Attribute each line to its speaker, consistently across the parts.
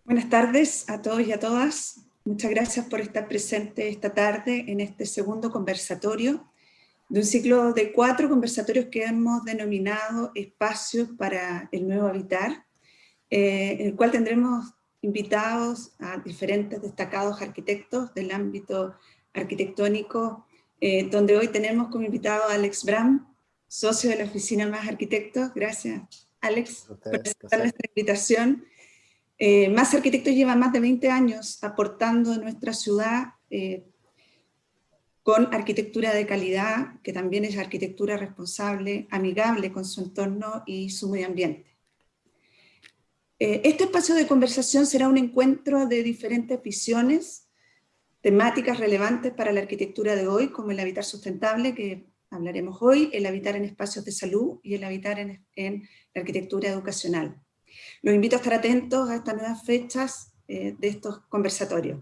Speaker 1: Buenas tardes a todos y a todas. Muchas gracias por estar presente esta tarde en este segundo conversatorio de un ciclo de 4 conversatorios que hemos denominado Espacios para el Nuevo Habitar, en el cual tendremos invitados a diferentes destacados arquitectos del ámbito arquitectónico, donde hoy tenemos como invitado a Alex Bram, socio de la Oficina Más Arquitectos. Gracias, Alex, por aceptar nuestra invitación. Más Arquitectos lleva más de 20 años aportando en nuestra ciudad con arquitectura de calidad, que también es arquitectura responsable, amigable con su entorno y su medio ambiente. Este espacio de conversación será un encuentro de diferentes visiones, temáticas relevantes para la arquitectura de hoy, como el habitar sustentable, que hablaremos hoy, el habitar en espacios de salud y el habitar en la arquitectura educacional. Los invito a estar atentos a estas nuevas fechas de estos conversatorios.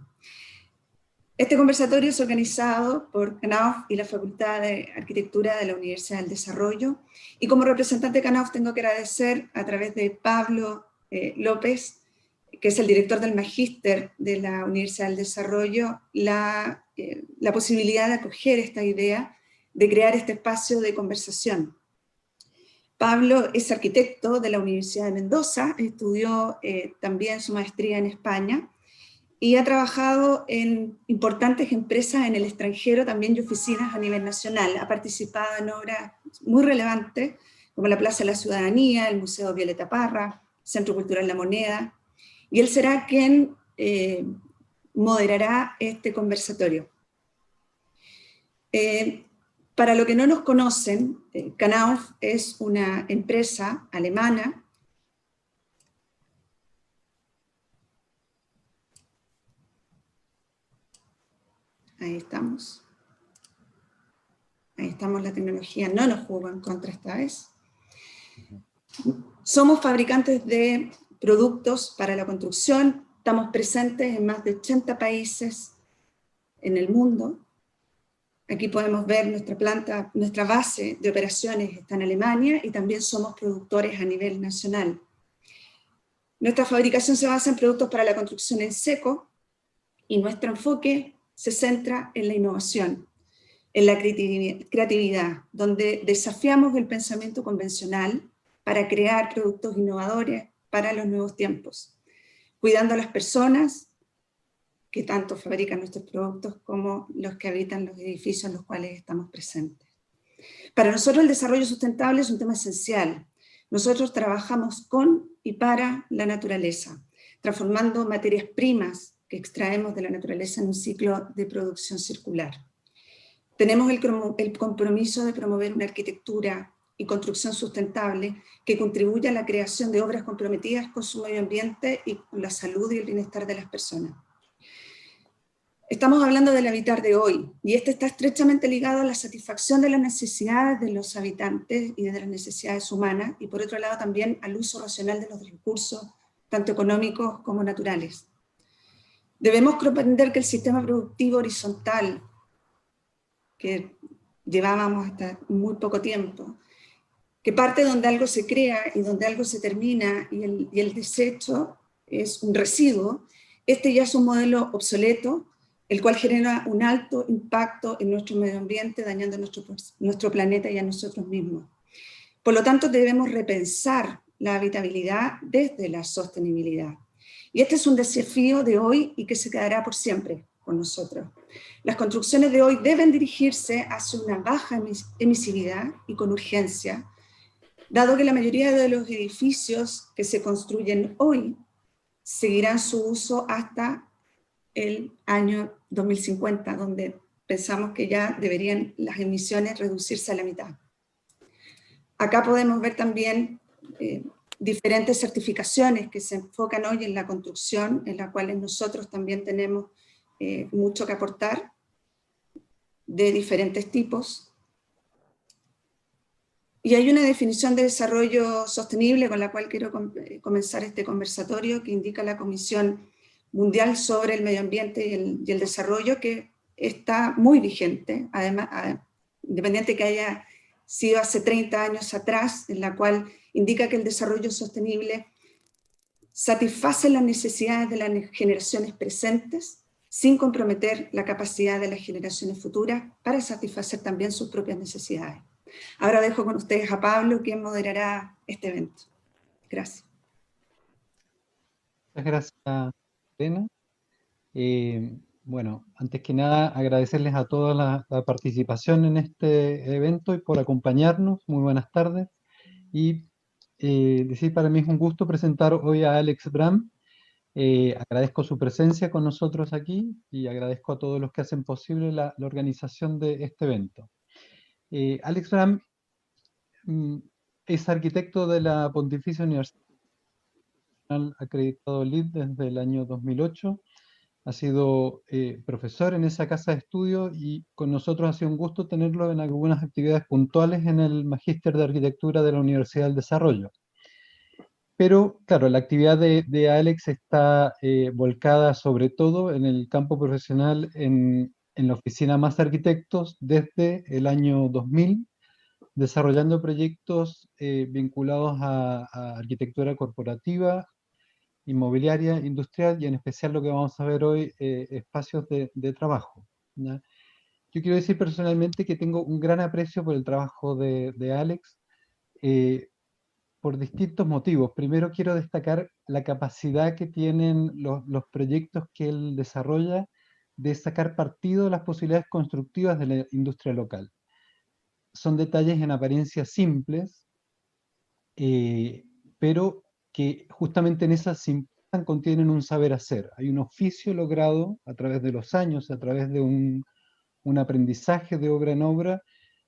Speaker 1: Este conversatorio es organizado por CANAUF y la Facultad de Arquitectura de la Universidad del Desarrollo, y como representante de CANAUF tengo que agradecer a través de Pablo López, que es el director del Magíster de la Universidad del Desarrollo, la posibilidad de acoger esta idea de crear este espacio de conversación. Pablo es arquitecto de la Universidad de Mendoza, estudió también su maestría en España y ha trabajado en importantes empresas en el extranjero, también y oficinas a nivel nacional. Ha participado en obras muy relevantes como la Plaza de la Ciudadanía, el Museo Violeta Parra, Centro Cultural La Moneda, y él será quien moderará este conversatorio. Para los que no nos conocen, CANAUF es una empresa alemana ahí estamos, la tecnología no nos jugó en contra esta vez. Somos fabricantes de productos para la construcción, estamos presentes en más de 80 países en el mundo. Aquí podemos ver nuestra planta, nuestra base de operaciones está en Alemania y también somos productores a nivel nacional. Nuestra fabricación se basa en productos para la construcción en seco y nuestro enfoque se centra en la innovación, en la creatividad, donde desafiamos el pensamiento convencional para crear productos innovadores para los nuevos tiempos, cuidando a las personas que tanto fabrican nuestros productos como los que habitan los edificios en los cuales estamos presentes. Para nosotros el desarrollo sustentable es un tema esencial. Nosotros trabajamos con y para la naturaleza, transformando materias primas que extraemos de la naturaleza en un ciclo de producción circular. Tenemos el compromiso de promover una arquitectura y construcción sustentable que contribuya a la creación de obras comprometidas con su medio ambiente y con la salud y el bienestar de las personas. Estamos hablando del habitar de hoy, y este está estrechamente ligado a la satisfacción de las necesidades de los habitantes y de las necesidades humanas, y por otro lado también al uso racional de los recursos, tanto económicos como naturales. Debemos comprender que el sistema productivo horizontal, que llevábamos hasta muy poco tiempo, que parte donde algo se crea y donde algo se termina, y el desecho es un residuo, este ya es un modelo obsoleto, el cual genera un alto impacto en nuestro medio ambiente, dañando nuestro planeta y a nosotros mismos. Por lo tanto, debemos repensar la habitabilidad desde la sostenibilidad. Y este es un desafío de hoy y que se quedará por siempre con nosotros. Las construcciones de hoy deben dirigirse hacia una baja emisividad y con urgencia, dado que la mayoría de los edificios que se construyen hoy seguirán su uso hasta el año 2050, donde pensamos que ya deberían las emisiones reducirse a la mitad. Acá podemos ver también diferentes certificaciones que se enfocan hoy en la construcción, en las cuales nosotros también tenemos mucho que aportar, de diferentes tipos. Y hay una definición de desarrollo sostenible con la cual quiero comenzar este conversatorio, que indica la Comisión Mundial sobre el Medio Ambiente y el Desarrollo, que está muy vigente, además, independiente que haya sido hace 30 años atrás, en la cual indica que el desarrollo sostenible satisfacen las necesidades de las generaciones presentes sin comprometer la capacidad de las generaciones futuras para satisfacer también sus propias necesidades. Ahora dejo con ustedes a Pablo, quien moderará este evento. Gracias.
Speaker 2: Muchas gracias, Elena. Bueno, antes que nada, agradecerles a toda la participación en este evento y por acompañarnos. Muy buenas tardes. Y decir, para mí es un gusto presentar hoy a Alex Bram. Agradezco su presencia con nosotros aquí y agradezco a todos los que hacen posible la organización de este evento. Alex Bram es arquitecto de la Pontificia Universidad Nacional acreditado LEED desde el año 2008. Ha sido profesor en esa casa de estudio y con nosotros ha sido un gusto tenerlo en algunas actividades puntuales en el Magíster de Arquitectura de la Universidad del Desarrollo. Pero, claro, la actividad de Alex está volcada sobre todo en el campo profesional en la oficina Más Arquitectos desde el año 2000, desarrollando proyectos vinculados a arquitectura corporativa, inmobiliaria, industrial y en especial lo que vamos a ver hoy, espacios de trabajo, ¿ya? Yo quiero decir personalmente que tengo un gran aprecio por el trabajo de Alex, por distintos motivos. Primero quiero destacar la capacidad que tienen los proyectos que él desarrolla de sacar partido de las posibilidades constructivas de la industria local. Son detalles en apariencia simples, pero que justamente en esa simpleza contienen un saber hacer. Hay un oficio logrado a través de los años, a través de un aprendizaje de obra en obra,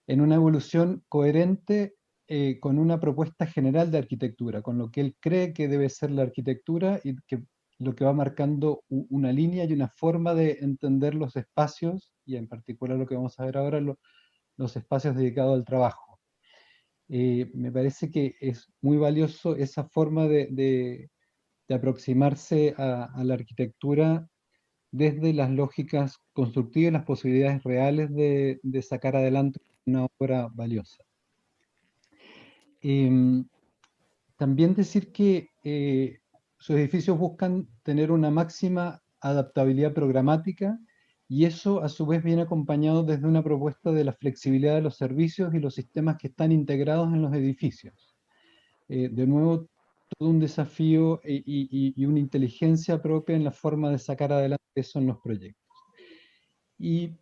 Speaker 2: en una evolución coherente con una propuesta general de arquitectura, con lo que él cree que debe ser la arquitectura y que lo que va marcando una línea y una forma de entender los espacios, y en particular lo que vamos a ver ahora, los espacios dedicados al trabajo. Me parece que es muy valioso esa forma de aproximarse a la arquitectura desde las lógicas constructivas y las posibilidades reales de sacar adelante una obra valiosa. También decir que sus edificios buscan tener una máxima adaptabilidad programática y eso a su vez viene acompañado desde una propuesta de la flexibilidad de los servicios y los sistemas que están integrados en los edificios. De nuevo, todo un desafío y una inteligencia propia en la forma de sacar adelante eso en los proyectos. Y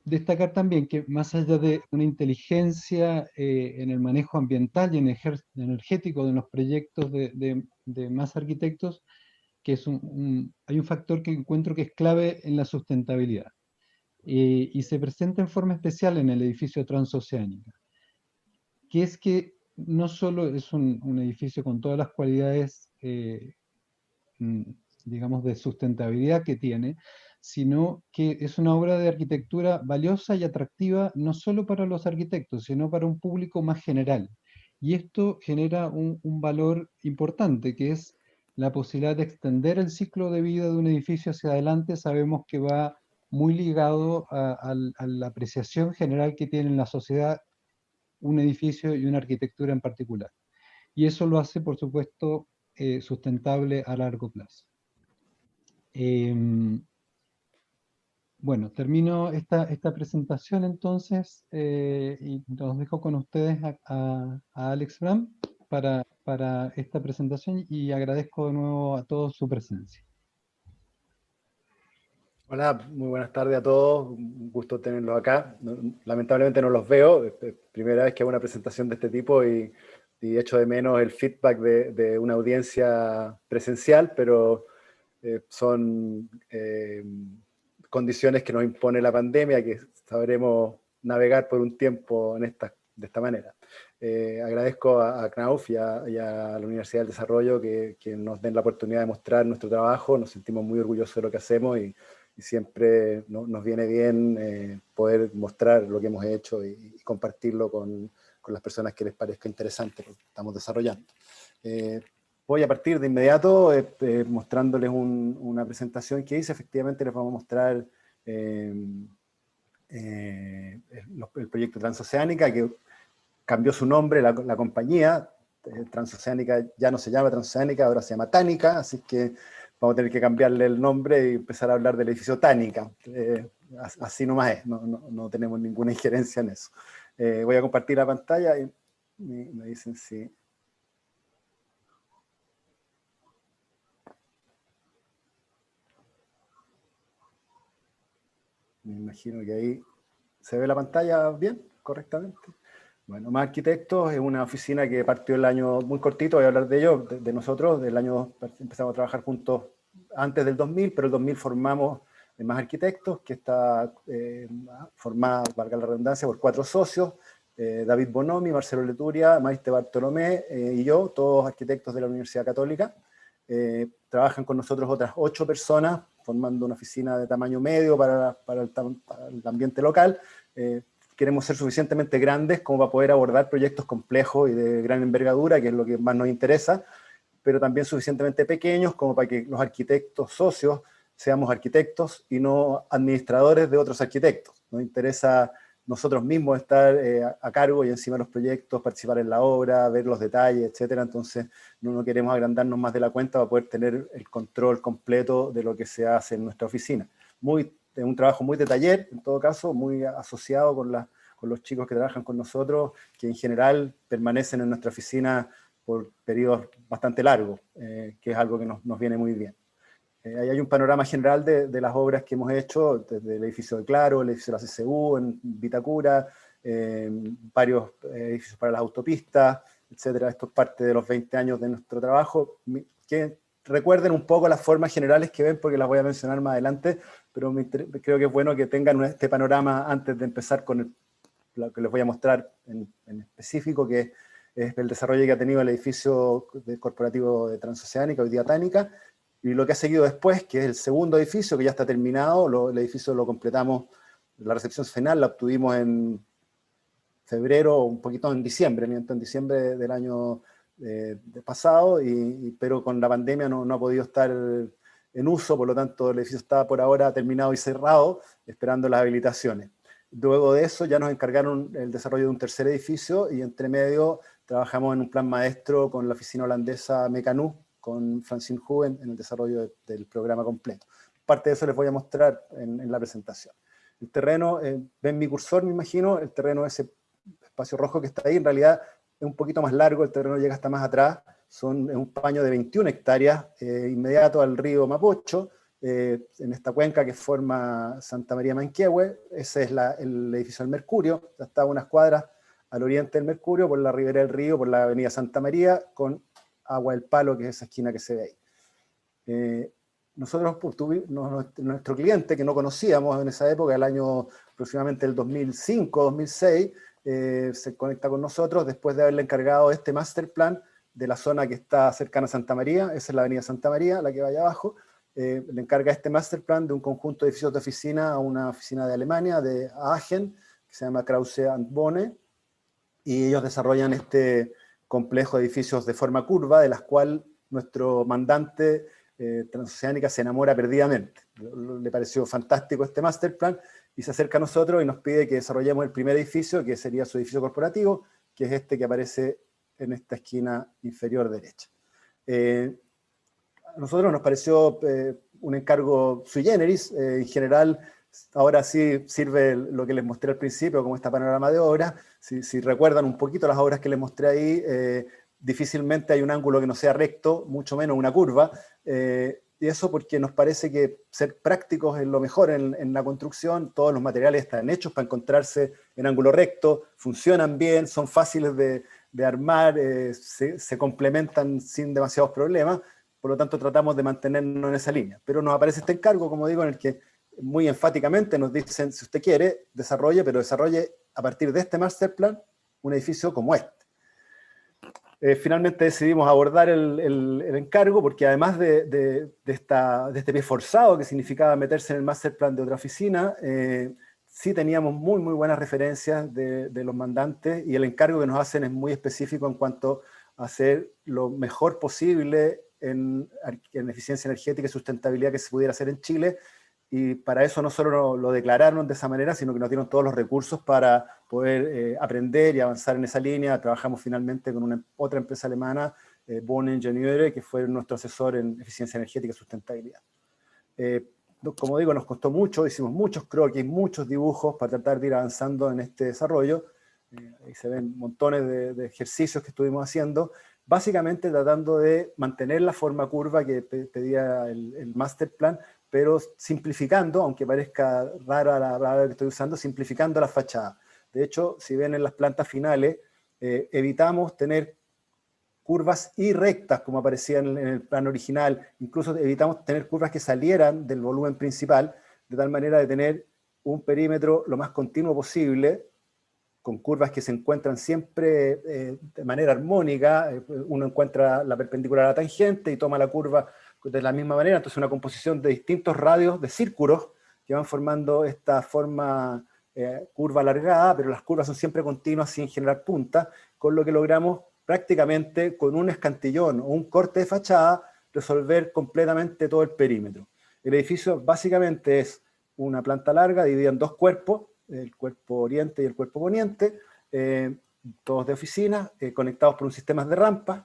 Speaker 2: destacar también que más allá de una inteligencia en el manejo ambiental y energético de los proyectos de Más Arquitectos, que es hay un factor que encuentro que es clave en la sustentabilidad. Y se presenta en forma especial en el edificio Transoceánica, que es que no solo es un edificio con todas las cualidades, digamos, de sustentabilidad que tiene, sino que es una obra de arquitectura valiosa y atractiva no solo para los arquitectos, sino para un público más general. Y esto genera un valor importante, que es la posibilidad de extender el ciclo de vida de un edificio hacia adelante. Sabemos que va muy ligado a la apreciación general que tiene en la sociedad un edificio y una arquitectura en particular. Y eso lo hace, por supuesto, sustentable a largo plazo. Bueno, termino esta presentación entonces y los dejo con ustedes a Alex Bram para esta presentación y agradezco de nuevo a todos su presencia.
Speaker 3: Hola, muy buenas tardes a todos, un gusto tenerlos acá. Lamentablemente no los veo, es primera vez que hago una presentación de este tipo y echo de menos el feedback de una audiencia presencial, pero son condiciones que nos impone la pandemia, que sabremos navegar por un tiempo de esta manera. Agradezco a CNAUF y a la Universidad del Desarrollo que nos den la oportunidad de mostrar nuestro trabajo. Nos sentimos muy orgullosos de lo que hacemos y siempre nos viene bien poder mostrar lo que hemos hecho y compartirlo con las personas que les parezca interesante lo que estamos desarrollando. Voy a partir de inmediato mostrándoles una presentación que hice. Efectivamente les vamos a mostrar el proyecto Transoceánica, que cambió su nombre, la compañía. Transoceánica ya no se llama Transoceánica, ahora se llama Tánica, así que vamos a tener que cambiarle el nombre y empezar a hablar del edificio Tánica. Así nomás es, no tenemos ninguna injerencia en eso. Voy a compartir la pantalla y me dicen si... Me imagino que ahí se ve la pantalla bien, correctamente. Bueno, Más Arquitectos es una oficina que partió el año muy cortito, voy a hablar de ello, de nosotros, del año empezamos a trabajar juntos antes del 2000, pero el 2000 formamos Más Arquitectos, que está formada, valga la redundancia, por 4 socios, David Bonomi, Marcelo Leturia, Maite Bartolomé y yo, todos arquitectos de la Universidad Católica. Trabajan con nosotros otras 8 personas, formando una oficina de tamaño medio para el ambiente local. Queremos ser suficientemente grandes como para poder abordar proyectos complejos y de gran envergadura, que es lo que más nos interesa, pero también suficientemente pequeños como para que los arquitectos socios seamos arquitectos y no administradores de otros arquitectos. Nos interesa nosotros mismos estar a cargo y encima de los proyectos, participar en la obra, ver los detalles, etcétera. Entonces no queremos agrandarnos más de la cuenta para poder tener el control completo de lo que se hace en nuestra oficina. Es un trabajo muy de taller, en todo caso, muy asociado con los chicos que trabajan con nosotros, que en general permanecen en nuestra oficina por periodos bastante largos, que es algo que nos viene muy bien. Ahí hay un panorama general de las obras que hemos hecho, desde el edificio de Claro, el edificio de la CCU, en Vitacura, varios edificios para las autopistas, etcétera. Esto es parte de los 20 años de nuestro trabajo. Que recuerden un poco las formas generales que ven, porque las voy a mencionar más adelante, pero creo que es bueno que tengan este panorama antes de empezar con lo que les voy a mostrar en específico, que es el desarrollo que ha tenido el edificio corporativo de Transoceánica, hoy día Tánica, y lo que ha seguido después, que es el segundo edificio, que ya está terminado. El edificio lo completamos, la recepción final la obtuvimos en febrero, un poquito en diciembre, en diciembre del año pasado, pero con la pandemia no ha podido estar en uso, por lo tanto el edificio está por ahora terminado y cerrado, esperando las habilitaciones. Luego de eso ya nos encargaron el desarrollo de un tercer edificio, y entre medio trabajamos en un plan maestro con la oficina holandesa Mecanú, con Francine Huben, en el desarrollo del programa completo. Parte de eso les voy a mostrar en la presentación. El terreno, ven mi cursor, me imagino, el terreno, ese espacio rojo que está ahí, en realidad es un poquito más largo, el terreno llega hasta más atrás, es un paño de 21 hectáreas, inmediato al río Mapocho, en esta cuenca que forma Santa María Manquehue. Ese es el edificio del Mercurio, está a unas cuadras al oriente del Mercurio, por la ribera del río, por la avenida Santa María, con Agua del Palo, que es esa esquina que se ve ahí. Nosotros nuestro cliente, que no conocíamos en esa época, el año aproximadamente el 2005-2006, se conecta con nosotros después de haberle encargado este master plan de la zona que está cercana a Santa María. Esa es la avenida Santa María, la que va allá abajo. Le encarga este master plan de un conjunto de edificios de oficina a una oficina de Alemania, de Aachen, que se llama Krause & Bohne, y ellos desarrollan este complejo de edificios de forma curva, de las cuales nuestro mandante Transoceánica se enamora perdidamente. Le pareció fantástico este master plan y se acerca a nosotros y nos pide que desarrollemos el primer edificio, que sería su edificio corporativo, que es este que aparece en esta esquina inferior derecha. A nosotros nos pareció un encargo sui generis. En general, ahora sí sirve lo que les mostré al principio, como este panorama de obras. Si recuerdan un poquito las obras que les mostré ahí, difícilmente hay un ángulo que no sea recto, mucho menos una curva, y eso porque nos parece que ser prácticos es lo mejor en la construcción. Todos los materiales están hechos para encontrarse en ángulo recto, funcionan bien, son fáciles de armar, se complementan sin demasiados problemas. Por lo tanto tratamos de mantenernos en esa línea, pero nos aparece este encargo, como digo, en el que muy enfáticamente nos dicen: si usted quiere, desarrolle, pero desarrolle a partir de este master plan un edificio como este. Finalmente decidimos abordar el encargo, porque además de este pie forzado que significaba meterse en el master plan de otra oficina, sí teníamos muy buenas referencias de los mandantes, y el encargo que nos hacen es muy específico en cuanto a hacer lo mejor posible en eficiencia energética y sustentabilidad que se pudiera hacer en Chile. Y para eso no solo lo declararon de esa manera, sino que nos dieron todos los recursos para poder aprender y avanzar en esa línea. Trabajamos finalmente con otra empresa alemana, Bonn Ingenieure, que fue nuestro asesor en eficiencia energética y sustentabilidad. Como digo, nos costó mucho, hicimos muchos croquis, muchos dibujos para tratar de ir avanzando en este desarrollo. Ahí se ven montones de ejercicios que estuvimos haciendo, básicamente tratando de mantener la forma curva que pedía el master plan, pero simplificando, aunque parezca rara la palabra que estoy usando, simplificando la fachada. De hecho, si ven en las plantas finales, evitamos tener curvas y rectas, como aparecía en el plan original. Incluso evitamos tener curvas que salieran del volumen principal, de tal manera de tener un perímetro lo más continuo posible, con curvas que se encuentran siempre de manera armónica. Uno encuentra la perpendicular a la tangente y toma la curva de la misma manera. Entonces una composición de distintos radios de círculos que van formando esta forma curva alargada, pero las curvas son siempre continuas sin generar puntas, con lo que logramos prácticamente con un escantillón o un corte de fachada resolver completamente todo el perímetro. El edificio básicamente es una planta larga dividida en dos cuerpos, el cuerpo oriente y el cuerpo poniente, todos de oficina, conectados por un sistema de rampas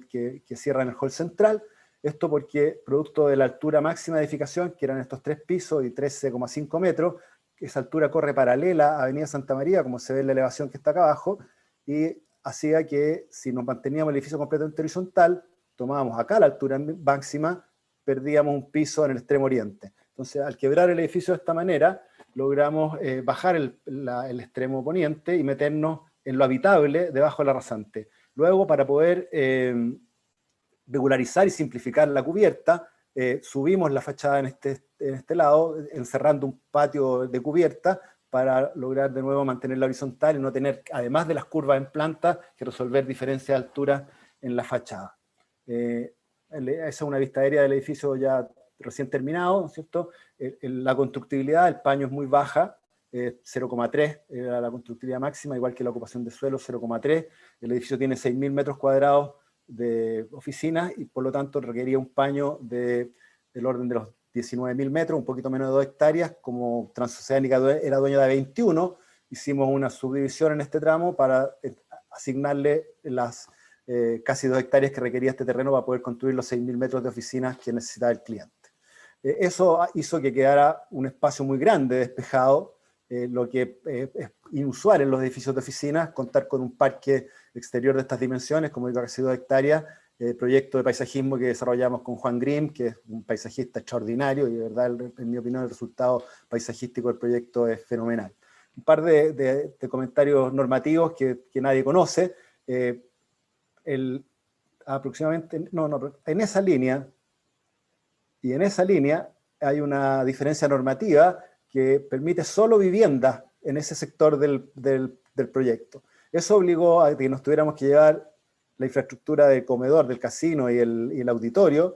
Speaker 3: que cierran el hall central. Esto porque, producto de la altura máxima de edificación, que eran estos 3 pisos y 13,5 metros, esa altura corre paralela a Avenida Santa María, como se ve en la elevación que está acá abajo, y hacía que si nos manteníamos el edificio completamente horizontal, tomábamos acá la altura máxima, perdíamos un piso en el extremo oriente. Entonces, al quebrar el edificio de esta manera, logramos bajar el extremo poniente y meternos en lo habitable debajo de la rasante. Luego, para poder regularizar y simplificar la cubierta, subimos la fachada en este lado, encerrando un patio de cubierta para lograr de nuevo mantenerla horizontal y no tener, además de las curvas en planta, que resolver diferencias de altura en la fachada. Esa es una vista aérea del edificio ya recién terminado, ¿no es cierto? La constructibilidad, el paño es muy baja, 0,3 era la constructibilidad máxima, igual que la ocupación de suelo, 0,3. El edificio tiene 6.000 metros cuadrados de oficinas y por lo tanto requería un paño del orden de los 19.000 metros, un poquito menos de 2 hectáreas. Como Transoceánica era dueña de 21, hicimos una subdivisión en este tramo para asignarle las casi 2 hectáreas que requería este terreno para poder construir los 6.000 metros de oficinas que necesitaba el cliente. Eso hizo que quedara un espacio muy grande despejado, lo que es inusual en los edificios de oficinas, contar con un parque exterior de estas dimensiones, como digo, casi 2 hectáreas, proyecto de paisajismo que desarrollamos con Juan Grimm, que es un paisajista extraordinario, y de verdad, en mi opinión, el resultado paisajístico del proyecto es fenomenal. Un par de comentarios normativos que nadie conoce. Aproximadamente, en esa línea, y en esa línea hay una diferencia normativa que permite solo viviendas en ese sector del proyecto. Eso obligó a que nos tuviéramos que llevar la infraestructura del comedor, del casino y el auditorio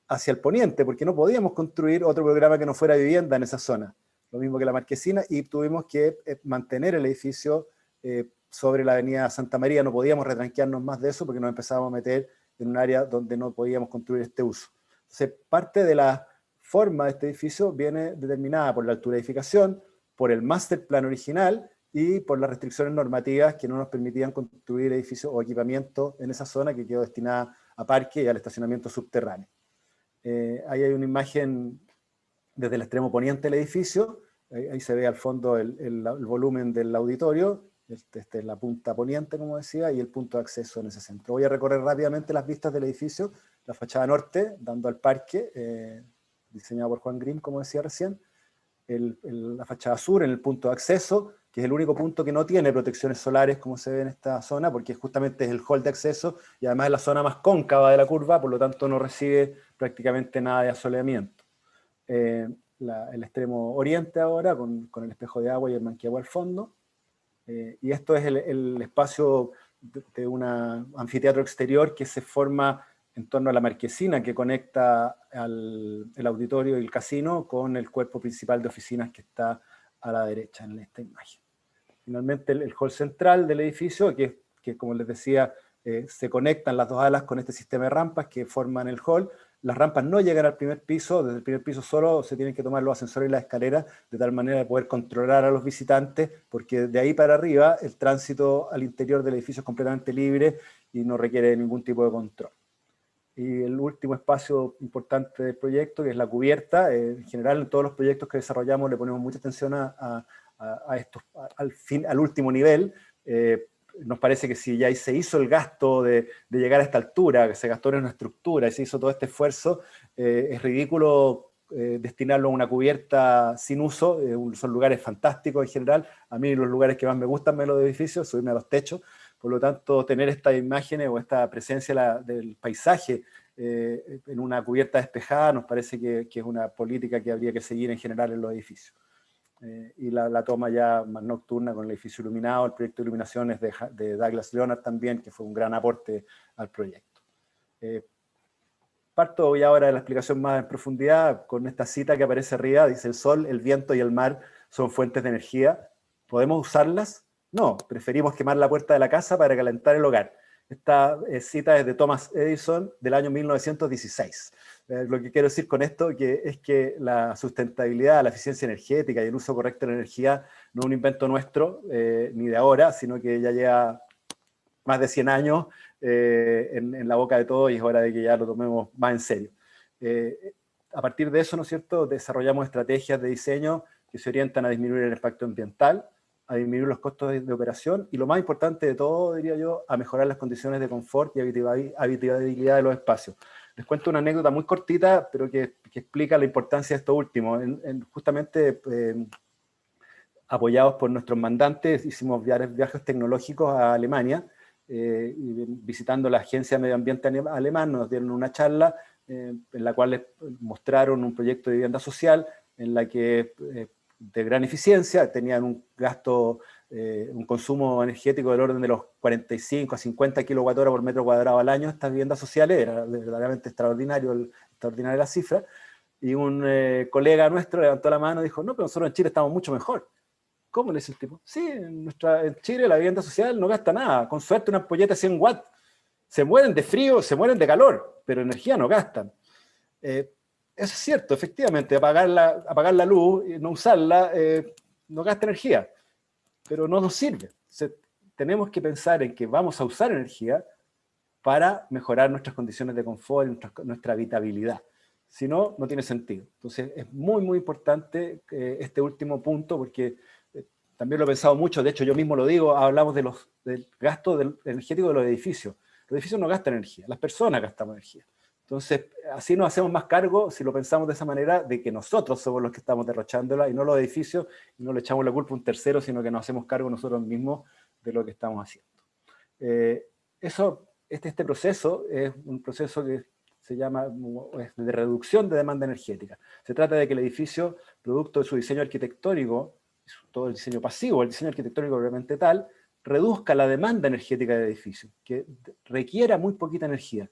Speaker 3: hacia el poniente, porque no podíamos construir otro programa que no fuera vivienda en esa zona. Lo mismo que la Marquesina, y tuvimos que mantener el edificio sobre la avenida Santa María. No podíamos retranquearnos más de eso porque nos empezábamos a meter en un área donde no podíamos construir este uso. Entonces, parte de la forma de este edificio viene determinada por la altura de edificación, por el master plan original y por las restricciones normativas que no nos permitían construir edificios o equipamientos en esa zona que quedó destinada a parque y al estacionamiento subterráneo. Ahí hay una imagen desde el extremo poniente del edificio. Ahí se ve al fondo el volumen del auditorio. Esta es la punta poniente, como decía, y el punto de acceso en ese centro. Voy a recorrer rápidamente las vistas del edificio. La fachada norte, dando al parque, diseñado por Juan Grimm, como decía recién. La fachada sur, en el punto de acceso, que es el único punto que no tiene protecciones solares, como se ve en esta zona, porque justamente es el hall de acceso, y además es la zona más cóncava de la curva, por lo tanto no recibe prácticamente nada de asoleamiento. El extremo oriente ahora, con el espejo de agua y el manqueagua al fondo. Y esto es el espacio de un anfiteatro exterior que se forma en torno a la marquesina que conecta el auditorio y el casino con el cuerpo principal de oficinas que está a la derecha en esta imagen. Finalmente el hall central del edificio, que como les decía, se conectan las dos alas con este sistema de rampas que forman el hall. las rampas no llegan al primer piso, desde el primer piso solo se tienen que tomar los ascensores y las escaleras, de tal manera de poder controlar a los visitantes, porque de ahí para arriba el tránsito al interior del edificio es completamente libre y no requiere ningún tipo de control. Y el último espacio importante del proyecto, que es la cubierta. En general, en todos los proyectos que desarrollamos le ponemos mucha atención al último nivel. Nos parece que si ya se hizo el gasto de llegar a esta altura, que se gastó en una estructura y se hizo todo este esfuerzo, es ridículo destinarlo a una cubierta sin uso. Son lugares fantásticos en general. A mí los lugares que más me gustan son los edificios, subirme a los techos. Por lo tanto, tener estas imágenes o esta presencia del paisaje en una cubierta despejada nos parece que es una política que habría que seguir en general en los edificios. Y la toma ya más nocturna con el edificio iluminado, el proyecto de iluminación es de Douglas Leonard también, que fue un gran aporte al proyecto. Parto ya ahora de la explicación más en profundidad con esta cita que aparece arriba. Dice: el sol, el viento y el mar son fuentes de energía. ¿Podemos usarlas? No, preferimos quemar la puerta de la casa para calentar el hogar. Esta cita es de Thomas Edison del año 1916. Lo que quiero decir con esto es que la sustentabilidad, la eficiencia energética y el uso correcto de la energía no es un invento nuestro, ni de ahora, sino que ya lleva más de 100 años en la boca de todos, y es hora de que ya lo tomemos más en serio. A partir de eso, ¿no es cierto?, desarrollamos estrategias de diseño que se orientan a disminuir el impacto ambiental, a disminuir los costos de operación y, lo más importante de todo, diría yo, a mejorar las condiciones de confort y habitabilidad de los espacios. Les cuento una anécdota muy cortita, pero que explica la importancia de esto último. Justamente apoyados por nuestros mandantes, hicimos viajes tecnológicos a Alemania, y visitando la Agencia de Medio Ambiente alemán, nos dieron una charla en la cual les mostraron un proyecto de vivienda social en la que de gran eficiencia, tenían un gasto, un consumo energético del orden de los 45 a 50 kWh por metro cuadrado al año. Estas viviendas sociales, era verdaderamente extraordinaria la cifra, y un colega nuestro levantó la mano y dijo: no, pero nosotros en Chile estamos mucho mejor. ¿Cómo? Le dice el tipo. Sí, en Chile la vivienda social no gasta nada, con suerte una ampolleta de 100 watts. Se mueren de frío, se mueren de calor, pero energía no gastan. Eso es cierto, efectivamente, apagar la luz y no usarla no gasta energía, pero no nos sirve. Entonces, tenemos que pensar en que vamos a usar energía para mejorar nuestras condiciones de confort y nuestra habitabilidad. Si no, no tiene sentido. Entonces, es muy, muy importante este último punto, porque también lo he pensado mucho. De hecho, yo mismo lo digo, hablamos del gasto energético de los edificios. Los edificios no gastan energía, las personas gastamos energía. Entonces, así nos hacemos más cargo, si lo pensamos de esa manera, de que nosotros somos los que estamos derrochándola y no los edificios, y no le echamos la culpa a un tercero, sino que nos hacemos cargo nosotros mismos de lo que estamos haciendo. Este proceso es un proceso que se llama de reducción de demanda energética. Se trata de que el edificio, producto de su diseño arquitectónico, todo el diseño pasivo, el diseño arquitectónico realmente tal, reduzca la demanda energética del edificio, que requiera muy poquita energía.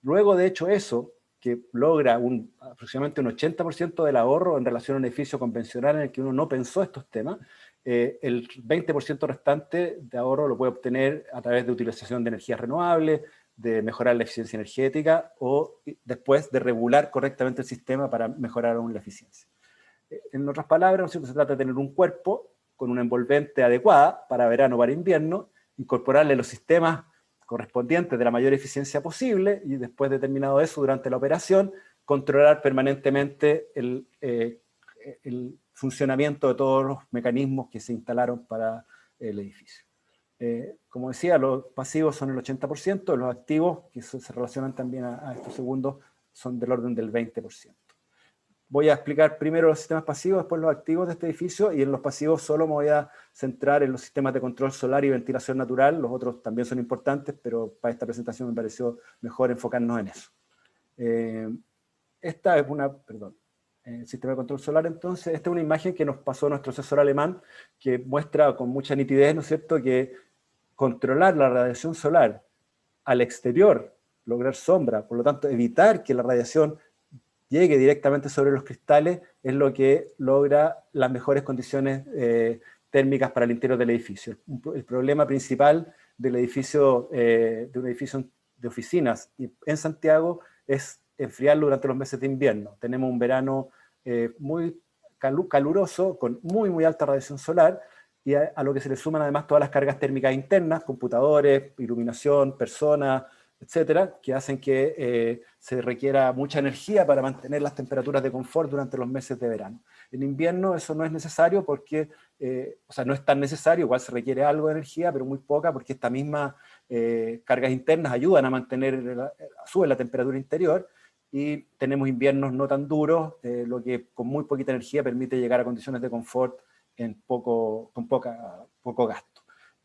Speaker 3: Luego, de hecho, eso, que logra aproximadamente un 80% del ahorro en relación a un edificio convencional en el que uno no pensó estos temas, el 20% restante de ahorro lo puede obtener a través de utilización de energías renovables, de mejorar la eficiencia energética o después de regular correctamente el sistema para mejorar aún la eficiencia. En otras palabras, se trata de tener un cuerpo con una envolvente adecuada para verano o para invierno, incorporarle los sistemas correspondientes de la mayor eficiencia posible, y después de terminado eso, durante la operación, controlar permanentemente el funcionamiento de todos los mecanismos que se instalaron para el edificio. Como decía, los pasivos son el 80%, los activos, que se relacionan también a estos segundos, son del orden del 20%. Voy a explicar primero los sistemas pasivos, después los activos de este edificio, y en los pasivos solo me voy a centrar en los sistemas de control solar y ventilación natural. Los otros también son importantes, pero para esta presentación me pareció mejor enfocarnos en eso. Esta es el sistema de control solar. Entonces, esta es una imagen que nos pasó nuestro asesor alemán, que muestra con mucha nitidez, ¿no es cierto?, que controlar la radiación solar al exterior, lograr sombra, por lo tanto evitar que la radiación llegue directamente sobre los cristales, es lo que logra las mejores condiciones térmicas para el interior del edificio. El problema principal del edificio, de un edificio de oficinas en Santiago, es enfriarlo durante los meses de invierno. Tenemos un verano muy caluroso, con muy alta radiación solar, y a lo que se le suman además todas las cargas térmicas internas, computadores, iluminación, personas, etcétera, que hacen que se requiera mucha energía para mantener las temperaturas de confort durante los meses de verano. En invierno eso no es necesario porque, o sea, no es tan necesario, igual se requiere algo de energía, pero muy poca, porque estas mismas cargas internas ayudan a mantener, suben la temperatura interior, y tenemos inviernos no tan duros, lo que con muy poquita energía permite llegar a condiciones de confort con poco gasto.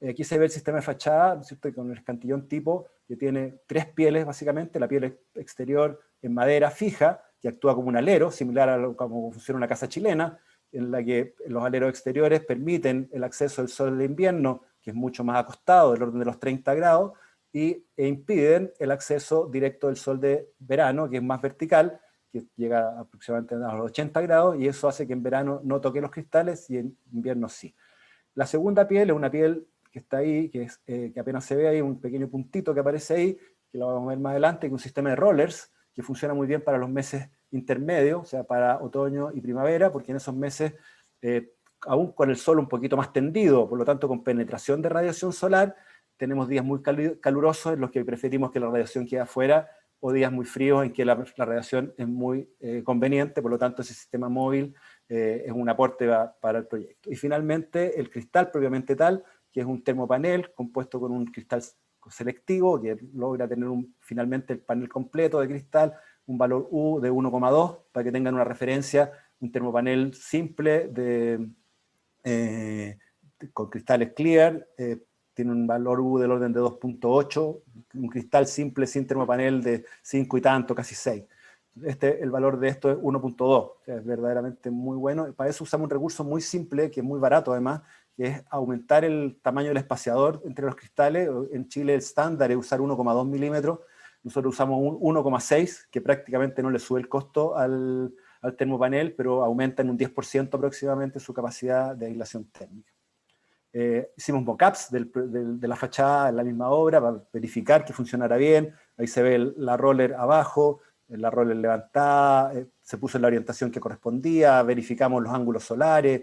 Speaker 3: Aquí se ve el sistema de fachada, ¿cierto?, con el escantillón tipo, que tiene 3 pieles básicamente: la piel exterior en madera fija, que actúa como un alero, similar a como funciona una casa chilena, en la que los aleros exteriores permiten el acceso del sol de invierno, que es mucho más acostado, del orden de los 30 grados, e impiden el acceso directo del sol de verano, que es más vertical, que llega aproximadamente a los 80 grados, y eso hace que en verano no toque los cristales y en invierno sí. La segunda piel es una piel que está ahí, que apenas se ve ahí, un pequeño puntito que aparece ahí, que lo vamos a ver más adelante, que es un sistema de rollers, que funciona muy bien para los meses intermedios, o sea, para otoño y primavera, porque en esos meses, aún con el sol un poquito más tendido, por lo tanto con penetración de radiación solar, tenemos días muy calurosos en los que preferimos que la radiación quede afuera, o días muy fríos en que la radiación es muy conveniente, por lo tanto ese sistema móvil es un aporte para el proyecto. Y finalmente el cristal propiamente tal, que es un termopanel compuesto con un cristal selectivo que logra tener finalmente el panel completo de cristal, un valor U de 1,2, para que tengan una referencia, un termopanel simple con cristales clear, tiene un valor U del orden de 2,8, un cristal simple sin termopanel de 5 y tanto, casi 6. El valor de esto es 1,2, o sea, es verdaderamente muy bueno. Y para eso usamos un recurso muy simple, que es muy barato además, que es aumentar el tamaño del espaciador entre los cristales. En Chile el estándar es usar 1,2 milímetros, nosotros usamos un 1,6, que prácticamente no le sube el costo al termopanel, pero aumenta en un 10% aproximadamente su capacidad de aislación térmica. Hicimos mockups de la fachada en la misma obra para verificar que funcionara bien. Ahí se ve la roller abajo, la roller levantada, se puso en la orientación que correspondía, verificamos los ángulos solares,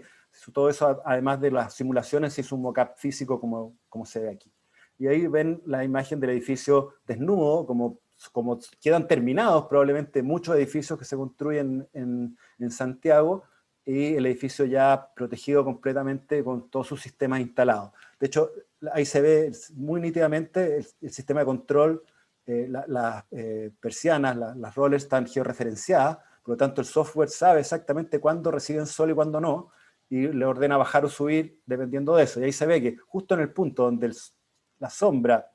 Speaker 3: todo eso, además de las simulaciones, se hizo un mockup físico como se ve aquí. Y ahí ven la imagen del edificio desnudo, como quedan terminados probablemente muchos edificios que se construyen en Santiago, y el edificio ya protegido completamente con todos sus sistemas instalados. De hecho, ahí se ve muy nítidamente el sistema de control, las persianas, las rollers están georreferenciadas, por lo tanto el software sabe exactamente cuándo reciben sol y cuándo no, y le ordena bajar o subir dependiendo de eso. Y ahí se ve que justo en el punto donde la sombra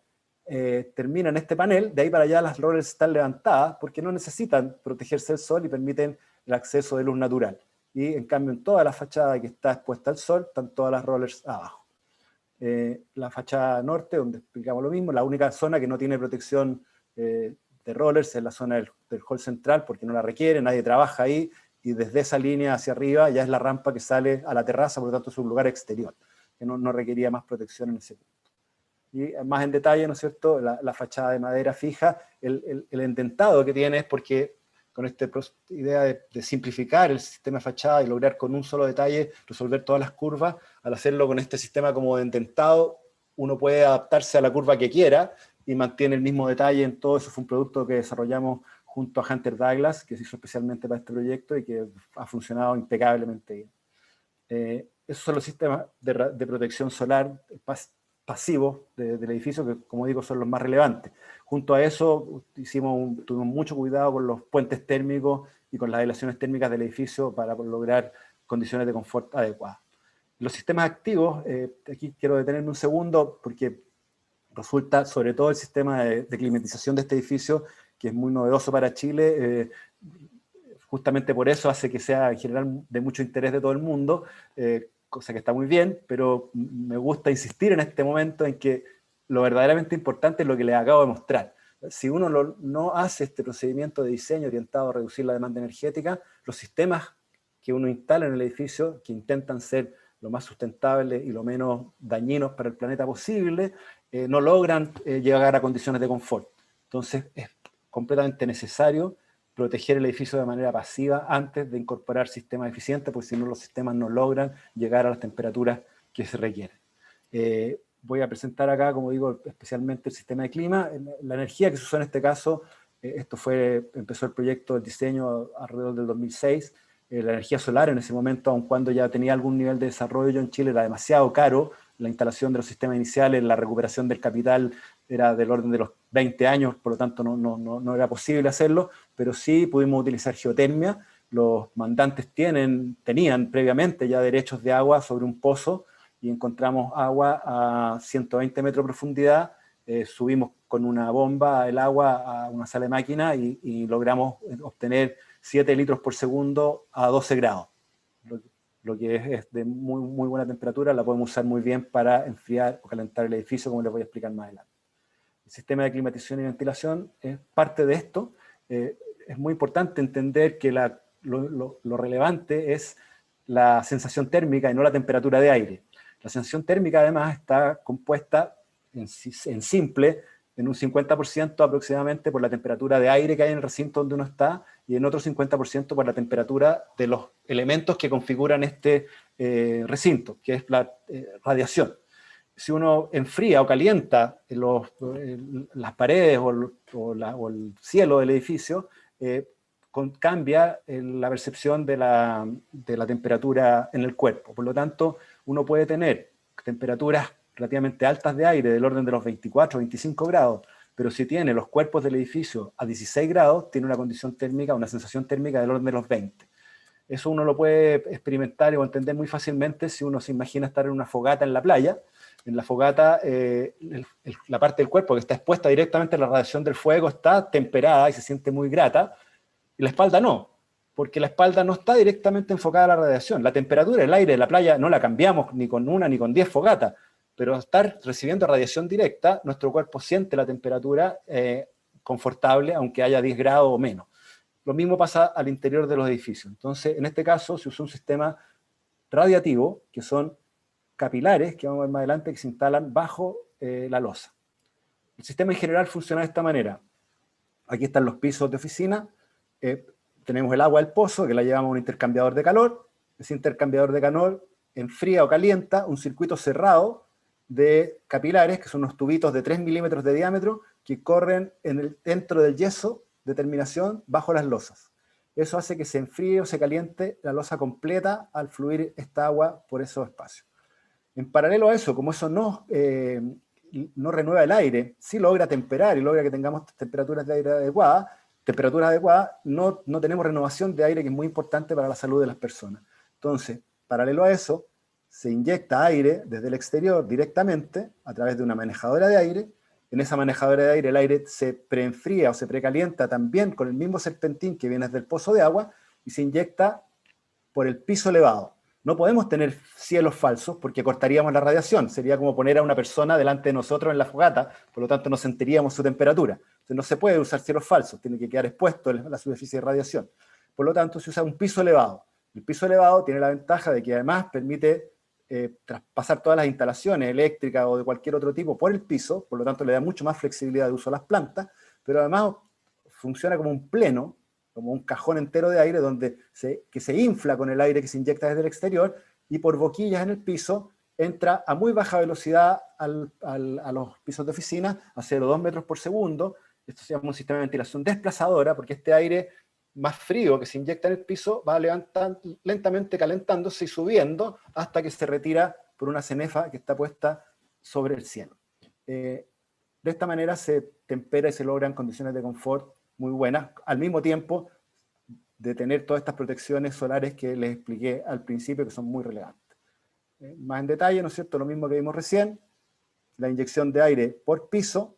Speaker 3: termina en este panel, de ahí para allá las rollers están levantadas porque no necesitan protegerse del sol y permiten el acceso de luz natural. Y en cambio en toda la fachada que está expuesta al sol están todas las rollers abajo. La fachada norte, donde explicamos lo mismo, la única zona que no tiene protección de rollers es la zona del hall central, porque no la requiere, nadie trabaja ahí, y desde esa línea hacia arriba ya es la rampa que sale a la terraza, por lo tanto es un lugar exterior, que no requería más protección en ese punto. Y más en detalle, ¿no es cierto?, la fachada de madera fija, el endentado que tiene es porque con esta idea de simplificar el sistema de fachada y lograr con un solo detalle resolver todas las curvas, al hacerlo con este sistema como de endentado, uno puede adaptarse a la curva que quiera y mantiene el mismo detalle en todo. Eso fue un producto que desarrollamos junto a Hunter Douglas, que se hizo especialmente para este proyecto y que ha funcionado impecablemente bien. Esos son los sistemas de protección solar pasivos del edificio, que como digo son los más relevantes. Junto a eso tuvimos mucho cuidado con los puentes térmicos y con las aislaciones térmicas del edificio para lograr condiciones de confort adecuadas. Los sistemas activos, aquí quiero detenerme un segundo porque resulta, sobre todo el sistema de climatización de este edificio, que es muy novedoso para Chile, justamente por eso hace que sea en general de mucho interés de todo el mundo, cosa que está muy bien, pero me gusta insistir en este momento en que lo verdaderamente importante es lo que les acabo de mostrar. Si uno no hace este procedimiento de diseño orientado a reducir la demanda energética, los sistemas que uno instala en el edificio, que intentan ser lo más sustentables y lo menos dañinos para el planeta posible, no logran llegar a condiciones de confort. Entonces es completamente necesario proteger el edificio de manera pasiva antes de incorporar sistemas eficientes, porque si no los sistemas no logran llegar a las temperaturas que se requieren. Voy a presentar acá, como digo, especialmente el sistema de clima. La energía que se usó en este caso, empezó el proyecto, el diseño alrededor del 2006. La energía solar en ese momento, aun cuando ya tenía algún nivel de desarrollo en Chile, era demasiado caro. La instalación de los sistemas iniciales, la recuperación del capital era del orden de los 20 años, por lo tanto no era posible hacerlo, pero sí pudimos utilizar geotermia. Los mandantes tenían previamente ya derechos de agua sobre un pozo, y encontramos agua a 120 metros de profundidad. Subimos con una bomba el agua a una sala de máquina y logramos obtener 7 litros por segundo a 12 grados. Lo que es de muy buena temperatura, la podemos usar muy bien para enfriar o calentar el edificio, como les voy a explicar más adelante. El sistema de climatización y ventilación es parte de esto. Es muy importante entender que lo relevante es la sensación térmica y no la temperatura de aire. La sensación térmica además está compuesta en simple, en un 50% aproximadamente por la temperatura de aire que hay en el recinto donde uno está, y en otro 50% por la temperatura de los elementos que configuran este recinto, que es la radiación. Si uno enfría o calienta las paredes o el cielo del edificio, cambia la percepción de la temperatura en el cuerpo. Por lo tanto, uno puede tener temperaturas relativamente altas de aire del orden de los 24 o 25 grados, pero si tiene los cuerpos del edificio a 16 grados, tiene una condición térmica, una sensación térmica del orden de los 20. Eso uno lo puede experimentar o entender muy fácilmente si uno se imagina estar en una fogata en la playa. En la fogata, la parte del cuerpo que está expuesta directamente a la radiación del fuego está temperada y se siente muy grata, y la espalda no, porque la espalda no está directamente enfocada a la radiación. La temperatura del aire de la playa no la cambiamos ni con una ni con 10 fogatas, pero al estar recibiendo radiación directa, nuestro cuerpo siente la temperatura confortable, aunque haya 10 grados o menos. Lo mismo pasa al interior de los edificios. Entonces, en este caso, se usó un sistema radiativo, que son capilares, que vamos a ver más adelante, que se instalan bajo la losa. El sistema en general funciona de esta manera. Aquí están los pisos de oficina. Tenemos el agua del pozo, que la llevamos a un intercambiador de calor. Ese intercambiador de calor enfría o calienta un circuito cerrado de capilares, que son unos tubitos de 3 milímetros de diámetro, que corren dentro del yeso de terminación bajo las losas. Eso hace que se enfríe o se caliente la losa completa al fluir esta agua por esos espacios. En paralelo a eso, como eso no renueva el aire, sí logra temperar y logra que tengamos temperaturas de aire adecuadas, no tenemos renovación de aire, que es muy importante para la salud de las personas. Entonces, paralelo a eso, se inyecta aire desde el exterior directamente a través de una manejadora de aire. En esa manejadora de aire, el aire se preenfría o se precalienta también con el mismo serpentín que viene desde el pozo de agua y se inyecta por el piso elevado. No podemos tener cielos falsos porque cortaríamos la radiación. Sería como poner a una persona delante de nosotros en la fogata, por lo tanto no sentiríamos su temperatura. Entonces no se puede usar cielos falsos, tiene que quedar expuesto en la superficie de radiación. Por lo tanto se usa un piso elevado. El piso elevado tiene la ventaja de que además permite traspasar todas las instalaciones eléctricas o de cualquier otro tipo por el piso, por lo tanto le da mucho más flexibilidad de uso a las plantas, pero además funciona como un pleno, como un cajón entero de aire que se infla con el aire que se inyecta desde el exterior, y por boquillas en el piso entra a muy baja velocidad a los pisos de oficina, a 0,2 metros por segundo. Esto se llama un sistema de ventilación desplazadora, porque este aire más frío que se inyecta en el piso va lentamente calentándose y subiendo hasta que se retira por una cenefa que está puesta sobre el cielo. De esta manera se tempera y se logran condiciones de confort muy buenas, al mismo tiempo de tener todas estas protecciones solares que les expliqué al principio, que son muy relevantes. Más en detalle, ¿no es cierto?, lo mismo que vimos recién, la inyección de aire por piso,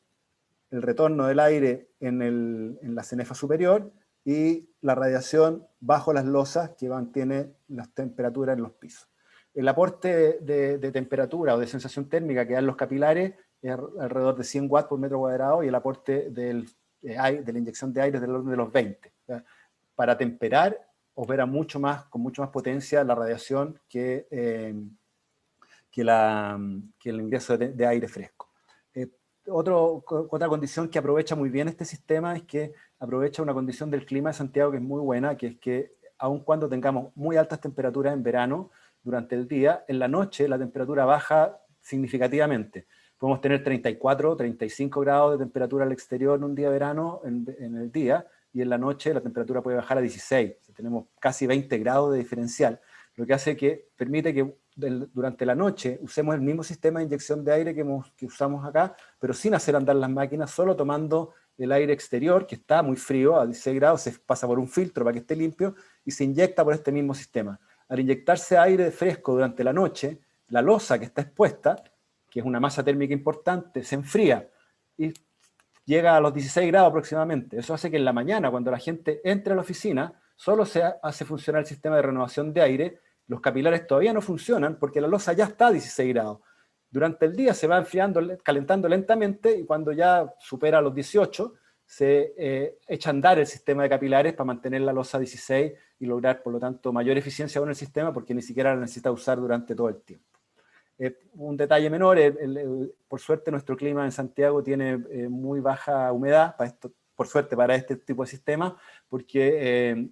Speaker 3: el retorno del aire en la cenefa superior y la radiación bajo las losas que mantiene las temperaturas en los pisos. El aporte de temperatura o de sensación térmica que dan los capilares es alrededor de 100 watts por metro cuadrado, y el aporte de la inyección de aire es del orden de los 20. Para temperar opera con mucho más potencia la radiación que el ingreso de aire fresco. Otra condición que aprovecha muy bien este sistema es que aprovecha una condición del clima de Santiago que es muy buena, que es que aun cuando tengamos muy altas temperaturas en verano, durante el día, en la noche la temperatura baja significativamente. Podemos tener 34, 35 grados de temperatura al exterior en un día de verano en el día, y en la noche la temperatura puede bajar a 16. O sea, tenemos casi 20 grados de diferencial, lo que hace que permite que durante la noche usemos el mismo sistema de inyección de aire que usamos acá, pero sin hacer andar las máquinas, solo tomando el aire exterior, que está muy frío, a 16 grados, se pasa por un filtro para que esté limpio, y se inyecta por este mismo sistema. Al inyectarse aire fresco durante la noche, la losa que está expuesta, que es una masa térmica importante, se enfría y llega a los 16 grados aproximadamente. Eso hace que en la mañana, cuando la gente entre a la oficina, solo se hace funcionar el sistema de renovación de aire. Los capilares todavía no funcionan porque la losa ya está a 16 grados. Durante el día se va enfriando, calentando lentamente, y cuando ya supera los 18, se echa a andar el sistema de capilares para mantener la losa a 16 y lograr, por lo tanto, mayor eficiencia en el sistema, porque ni siquiera la necesita usar durante todo el tiempo. Un detalle menor, por suerte nuestro clima en Santiago tiene muy baja humedad, por suerte para este tipo de sistema, porque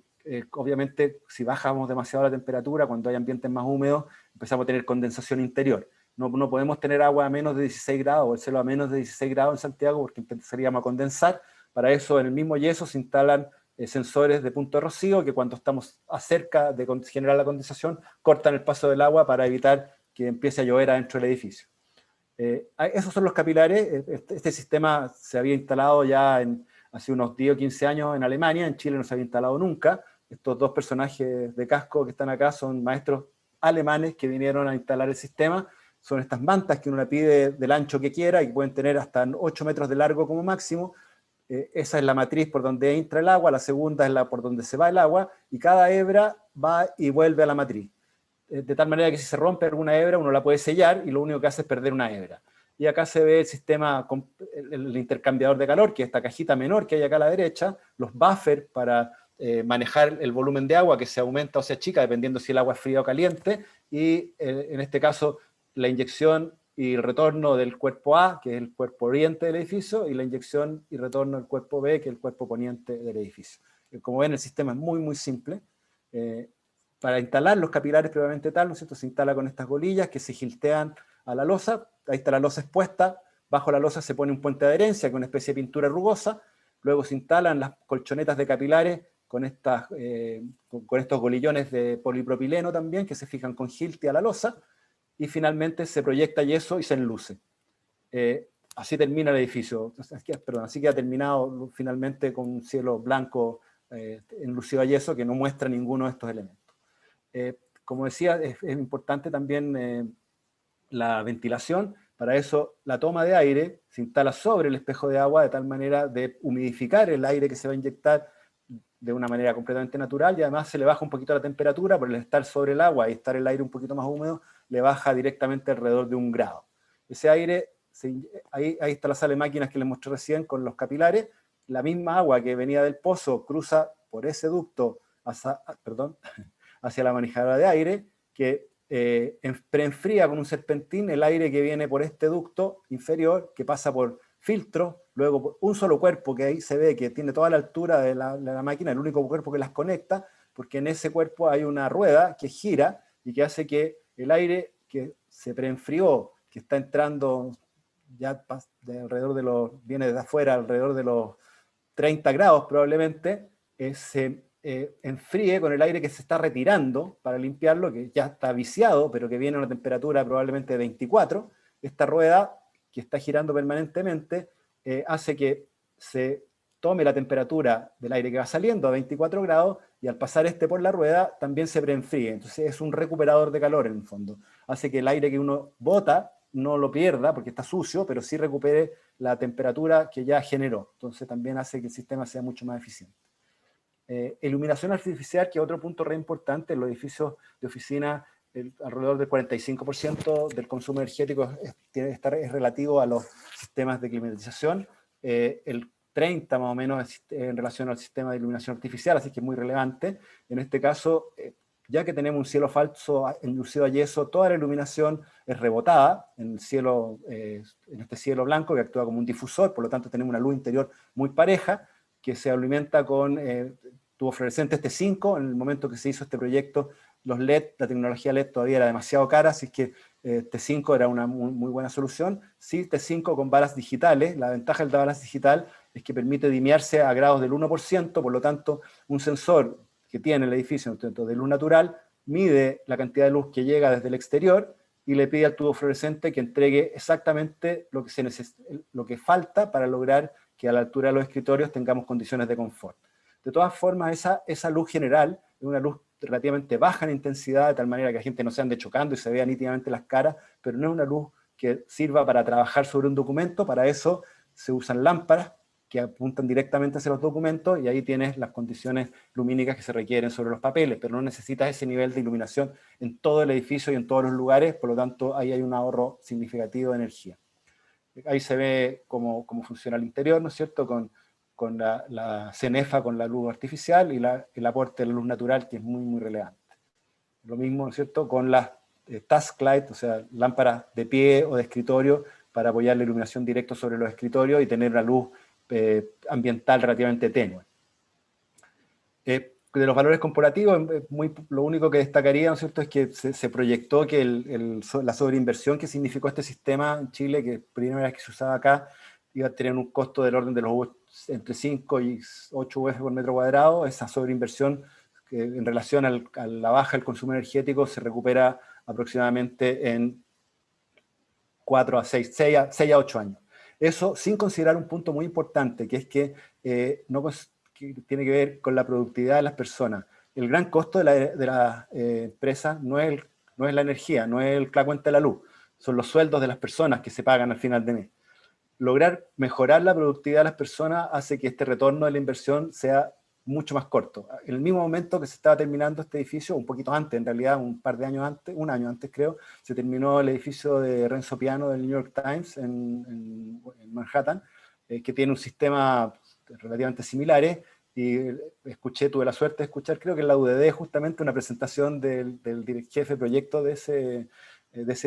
Speaker 3: obviamente si bajamos demasiado la temperatura, cuando hay ambientes más húmedos, empezamos a tener condensación interior. No podemos tener agua a menos de 16 grados o el cielo a menos de 16 grados en Santiago, porque empezaríamos a condensar. Para eso en el mismo yeso se instalan sensores de punto de rocío, que cuando estamos cerca de generar la condensación, cortan el paso del agua para evitar que empiece a llover adentro del edificio. Esos son los capilares. Este sistema se había instalado ya hace unos 10 o 15 años en Alemania. En Chile no se había instalado nunca. Estos dos personajes de casco que están acá son maestros alemanes que vinieron a instalar el sistema. Son estas mantas que uno le pide del ancho que quiera y que pueden tener hasta 8 metros de largo como máximo. Esa es la matriz por donde entra el agua, la segunda es la por donde se va el agua, y cada hebra va y vuelve a la matriz. De tal manera que si se rompe alguna hebra, uno la puede sellar y lo único que hace es perder una hebra. Y acá se ve el sistema, el intercambiador de calor, que es esta cajita menor que hay acá a la derecha, los buffers para manejar el volumen de agua que se aumenta o se achica dependiendo si el agua es fría o caliente, y en este caso la inyección y retorno del cuerpo A, que es el cuerpo oriente del edificio, y la inyección y retorno del cuerpo B, que es el cuerpo poniente del edificio. Como ven, el sistema es muy, muy simple. Para instalar los capilares previamente tal, ¿no es cierto? Se instala con estas golillas que se giltean a la losa. Ahí está la losa expuesta. Bajo la losa se pone un puente de adherencia con una especie de pintura rugosa. Luego se instalan las colchonetas de capilares con estos golillones de polipropileno también, que se fijan con gilte a la losa. Y finalmente se proyecta yeso y se enluce. Así termina el edificio. Así queda terminado finalmente con un cielo blanco enlucido a yeso que no muestra ninguno de estos elementos. Como decía, es importante también la ventilación. Para eso la toma de aire se instala sobre el espejo de agua de tal manera de humidificar el aire que se va a inyectar de una manera completamente natural, y además se le baja un poquito la temperatura por el estar sobre el agua y estar el aire un poquito más húmedo, le baja directamente alrededor de 1 grado. Ese aire, ahí está la sala de máquinas que les mostré recién con los capilares. La misma agua que venía del pozo cruza por ese ducto hacia la manejadora de aire, que preenfría con un serpentín el aire que viene por este ducto inferior, que pasa por filtro, luego por un solo cuerpo que ahí se ve que tiene toda la altura de la máquina, el único cuerpo que las conecta, porque en ese cuerpo hay una rueda que gira y que hace que el aire que se preenfrió, que está entrando ya viene de afuera alrededor de los 30 grados probablemente, se enfríe con el aire que se está retirando para limpiarlo, que ya está viciado, pero que viene a una temperatura probablemente de 24. Esta rueda que está girando permanentemente hace que se tome la temperatura del aire que va saliendo a 24 grados, y al pasar por la rueda también se preenfríe. Entonces es un recuperador de calor en el fondo. Hace que el aire que uno bota no lo pierda porque está sucio, pero sí recupere la temperatura que ya generó. Entonces también hace que el sistema sea mucho más eficiente. Iluminación artificial, que es otro punto re importante. En los edificios de oficina, alrededor del 45% del consumo energético es relativo a los sistemas de climatización. El 30% más o menos en relación al sistema de iluminación artificial, así que es muy relevante. En este caso, ya que tenemos un cielo falso inducido a yeso, toda la iluminación es rebotada en el cielo, en este cielo blanco que actúa como un difusor, por lo tanto tenemos una luz interior muy pareja, que se alimenta con tubos fluorescentes T5. En el momento que se hizo este proyecto, los LED, la tecnología LED todavía era demasiado cara, así que T5 era una muy buena solución. Sí, T5 con balas digitales. La ventaja del balas digital es que permite dimearse a grados del 1%, por lo tanto, un sensor que tiene el edificio de luz natural mide la cantidad de luz que llega desde el exterior y le pide al tubo fluorescente que entregue exactamente lo que falta para lograr que a la altura de los escritorios tengamos condiciones de confort. De todas formas, esa luz general es una luz relativamente baja en intensidad, de tal manera que la gente no se ande chocando y se vea nítidamente las caras, pero no es una luz que sirva para trabajar sobre un documento. Para eso se usan lámparas que apuntan directamente hacia los documentos y ahí tienes las condiciones lumínicas que se requieren sobre los papeles, pero no necesitas ese nivel de iluminación en todo el edificio y en todos los lugares, por lo tanto ahí hay un ahorro significativo de energía. Ahí se ve cómo funciona el interior, ¿no es cierto?, con la cenefa, con la luz artificial y el aporte de la luz natural, que es muy relevante. Lo mismo, ¿no es cierto?, con las task light, o sea, lámparas de pie o de escritorio para apoyar la iluminación directa sobre los escritorios y tener una luz ambiental relativamente tenue. De los valores comparativos, lo único que destacaría, ¿no es cierto?, es que se proyectó que la sobreinversión que significó este sistema en Chile, que primera vez que se usaba acá, iba a tener un costo del orden de entre 5 y 8 UF por metro cuadrado. Esa sobreinversión, que en relación a la baja del consumo energético, se recupera aproximadamente en 4 a 6 a 8 años. Eso sin considerar un punto muy importante, que es que que tiene que ver con la productividad de las personas. El gran costo de la empresa no es la energía, no es la cuenta de la luz, son los sueldos de las personas que se pagan al final de mes. Lograr mejorar la productividad de las personas hace que este retorno de la inversión sea mucho más corto. En el mismo momento que se estaba terminando este edificio, un poquito antes, en realidad un año antes creo, se terminó el edificio de Renzo Piano del New York Times en Manhattan, que tiene un sistema relativamente similares, y tuve la suerte de escuchar, creo que en la UDD, justamente una presentación del jefe de proyecto de ese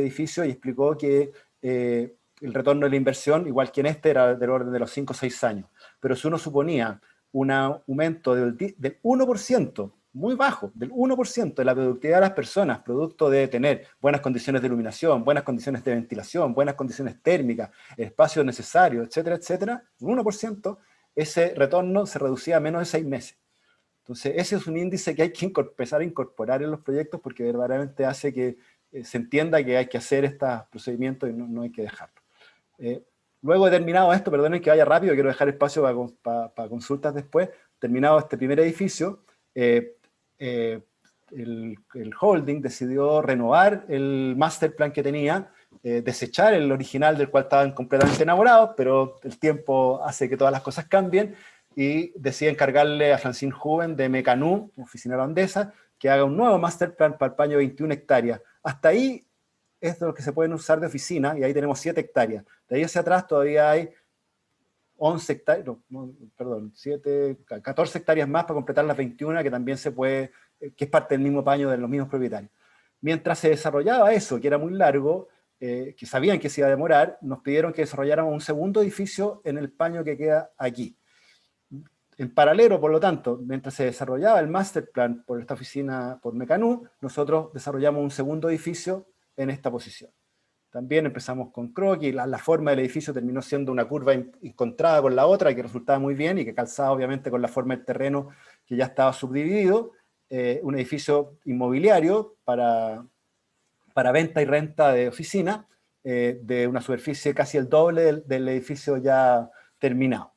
Speaker 3: edificio, y explicó que el retorno de la inversión, igual que en este, era del orden de los 5 o 6 años. Pero si uno suponía un aumento del 1%, muy bajo, del 1% de la productividad de las personas, producto de tener buenas condiciones de iluminación, buenas condiciones de ventilación, buenas condiciones térmicas, espacios necesarios, etcétera, etcétera, un 1%, ese retorno se reducía a menos de 6 meses. Entonces, ese es un índice que hay que empezar a incorporar en los proyectos, porque verdaderamente hace que se entienda que hay que hacer estos procedimientos y no hay que dejarlo. Luego de terminado esto, perdonen que vaya rápido, quiero dejar espacio para consultas después. Terminado este primer edificio, el holding decidió renovar el master plan que tenía, desechar el original del cual estaban completamente enamorados, pero el tiempo hace que todas las cosas cambien, y decide encargarle a Francine Huben de Mecanú, oficina holandesa, que haga un nuevo master plan para el paño de 21 hectáreas. Hasta ahí es de lo que se pueden usar de oficina, y ahí tenemos 7 hectáreas. De ahí hacia atrás todavía hay 11 hectáreas, 14 hectáreas más para completar las 21, que también se puede, que es parte del mismo paño de los mismos propietarios. Mientras se desarrollaba eso, que era muy largo, que sabían que se iba a demorar, nos pidieron que desarrolláramos un segundo edificio en el paño que queda aquí. En paralelo, por lo tanto, mientras se desarrollaba el master plan por esta oficina, por Mecanú, nosotros desarrollamos un segundo edificio en esta posición. También empezamos con croquis, la forma del edificio terminó siendo una curva encontrada con la otra, que resultaba muy bien y que calzaba obviamente con la forma del terreno que ya estaba subdividido. Un edificio inmobiliario para venta y renta de oficina, de una superficie casi el doble del edificio ya terminado.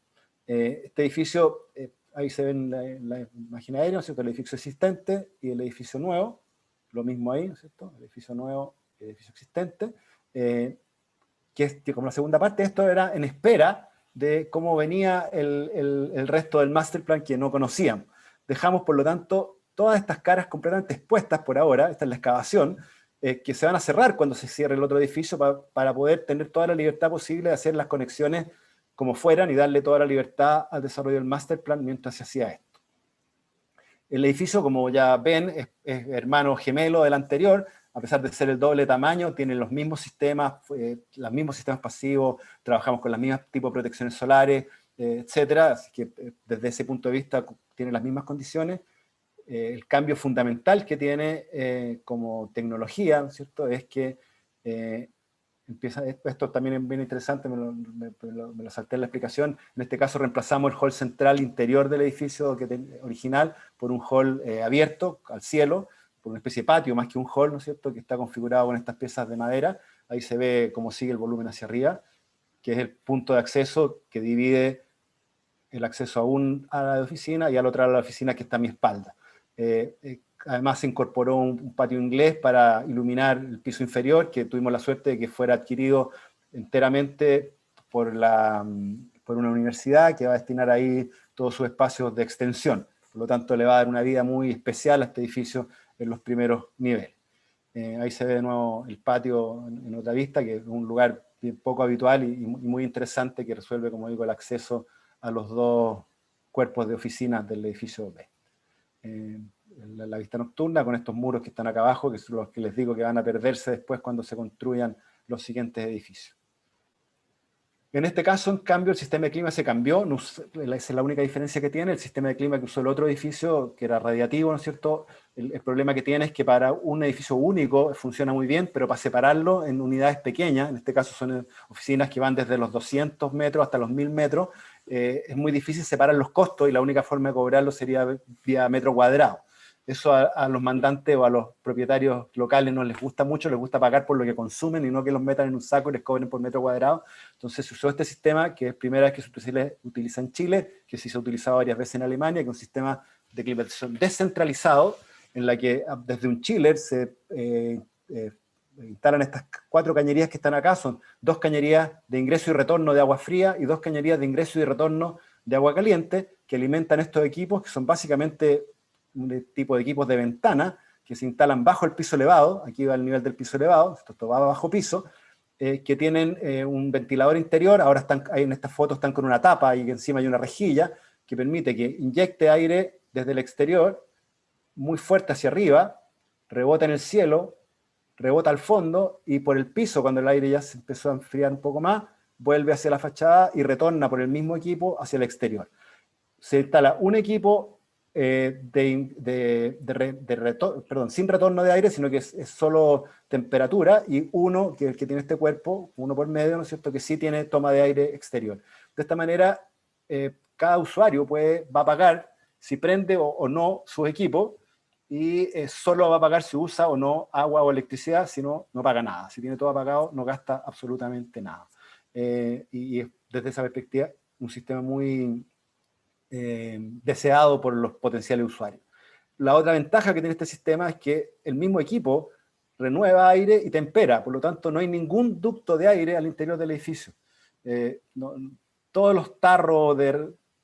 Speaker 3: Este edificio, ahí se ven la imagen aérea, ¿no es cierto?, el edificio existente y el edificio nuevo, lo mismo ahí, ¿no es cierto?, el edificio nuevo y el edificio existente, que como la segunda parte, esto era en espera de cómo venía el resto del master plan que no conocíamos. Dejamos, por lo tanto, todas estas caras completamente expuestas por ahora, esta es la excavación, que se van a cerrar cuando se cierre el otro edificio para poder tener toda la libertad posible de hacer las conexiones como fueran y darle toda la libertad al desarrollo del master plan mientras se hacía esto. El edificio, como ya ven, es hermano gemelo del anterior, a pesar de ser el doble tamaño, tiene los mismos sistemas pasivos, trabajamos con los mismos tipos de protecciones solares, etcétera, así que desde ese punto de vista tiene las mismas condiciones. El cambio fundamental que tiene como tecnología, ¿no es cierto?, es que esto también es bien interesante, me lo salté en la explicación. En este caso reemplazamos el hall central interior del edificio original por un hall abierto al cielo, por una especie de patio más que un hall, ¿no es cierto?, que está configurado con estas piezas de madera. Ahí se ve cómo sigue el volumen hacia arriba, que es el punto de acceso que divide el acceso a la oficina y al otro lado de la oficina que está a mi espalda. Además se incorporó un patio inglés para iluminar el piso inferior, que tuvimos la suerte de que fuera adquirido enteramente por una universidad que va a destinar ahí todos sus espacios de extensión. Por lo tanto, le va a dar una vida muy especial a este edificio en los primeros niveles. Ahí se ve de nuevo el patio en otra vista, que es un lugar bien poco habitual y muy interesante, que resuelve, como digo, el acceso a los dos cuerpos de oficinas del edificio B. La vista nocturna con estos muros que están acá abajo, que son los que les digo que van a perderse después cuando se construyan los siguientes edificios. En este caso, en cambio, el sistema de clima se cambió, esa es la única diferencia que tiene. El sistema de clima que usó el otro edificio, que era radiativo, ¿no es cierto? El problema que tiene es que para un edificio único funciona muy bien, pero para separarlo en unidades pequeñas, en este caso son oficinas que van desde los 200 metros hasta los 1000 metros, es muy difícil separar los costos y la única forma de cobrarlo sería vía metro cuadrado. Eso a los mandantes o a los propietarios locales no les gusta mucho, les gusta pagar por lo que consumen y no que los metan en un saco y les cobren por metro cuadrado. Entonces se usó este sistema, que es primera vez que se utiliza en Chile, que sí se ha utilizado varias veces en Alemania, que es un sistema de climatización descentralizado, en la que desde un chiller se instalan estas 4 cañerías que están acá. Son 2 cañerías de ingreso y retorno de agua fría y 2 cañerías de ingreso y retorno de agua caliente, que alimentan estos equipos, que son básicamente un tipo de equipos de ventana que se instalan bajo el piso elevado. Aquí va el nivel del piso elevado, esto va bajo piso, que tienen un ventilador interior. Ahora ahí en estas fotos están con una tapa y encima hay una rejilla que permite que inyecte aire desde el exterior muy fuerte hacia arriba, rebota en el cielo, rebota al fondo y por el piso, cuando el aire ya se empezó a enfriar un poco más, vuelve hacia la fachada y retorna por el mismo equipo hacia el exterior. Se instala un equipo sin retorno de aire, sino que es solo temperatura, y uno, que es el que tiene este cuerpo, uno por medio, ¿no es cierto?, que sí tiene toma de aire exterior. De esta manera, cada usuario va a pagar si prende o no su equipo, y solo va a pagar si usa o no agua o electricidad. Si no, no paga nada. Si tiene todo apagado, no gasta absolutamente nada. Y desde esa perspectiva, un sistema muy deseado por los potenciales usuarios. La otra ventaja que tiene este sistema es que el mismo equipo renueva aire y tempera, por lo tanto no hay ningún ducto de aire al interior del edificio. Todos los tarros,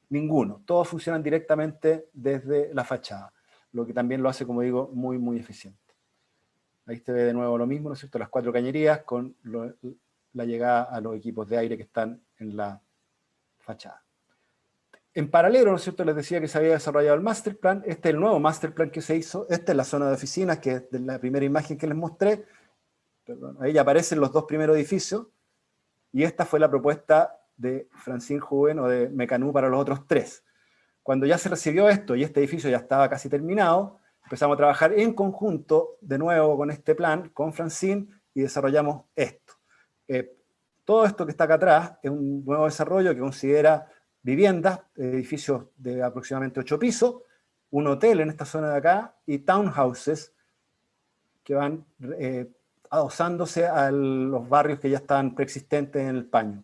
Speaker 3: ninguno, todos funcionan directamente desde la fachada, lo que también lo hace, como digo, muy, muy eficiente. Ahí se ve de nuevo lo mismo, ¿no es cierto?, las 4 cañerías con la llegada a los equipos de aire que están en la fachada. En paralelo, ¿no es cierto?, les decía que se había desarrollado el master plan. Este es el nuevo master plan que se hizo. Esta es la zona de oficinas, que es de la primera imagen que les mostré. Perdón, ahí aparecen los 2 primeros edificios, y esta fue la propuesta de Francine Huben o de Mecanú para los otros 3. Cuando ya se recibió esto y este edificio ya estaba casi terminado, empezamos a trabajar en conjunto de nuevo con este plan, con Francine, y desarrollamos esto. Todo esto que está acá atrás es un nuevo desarrollo que considera viviendas, edificios de aproximadamente 8 pisos, un hotel en esta zona de acá, y townhouses que van adosándose a los barrios que ya están preexistentes en el paño.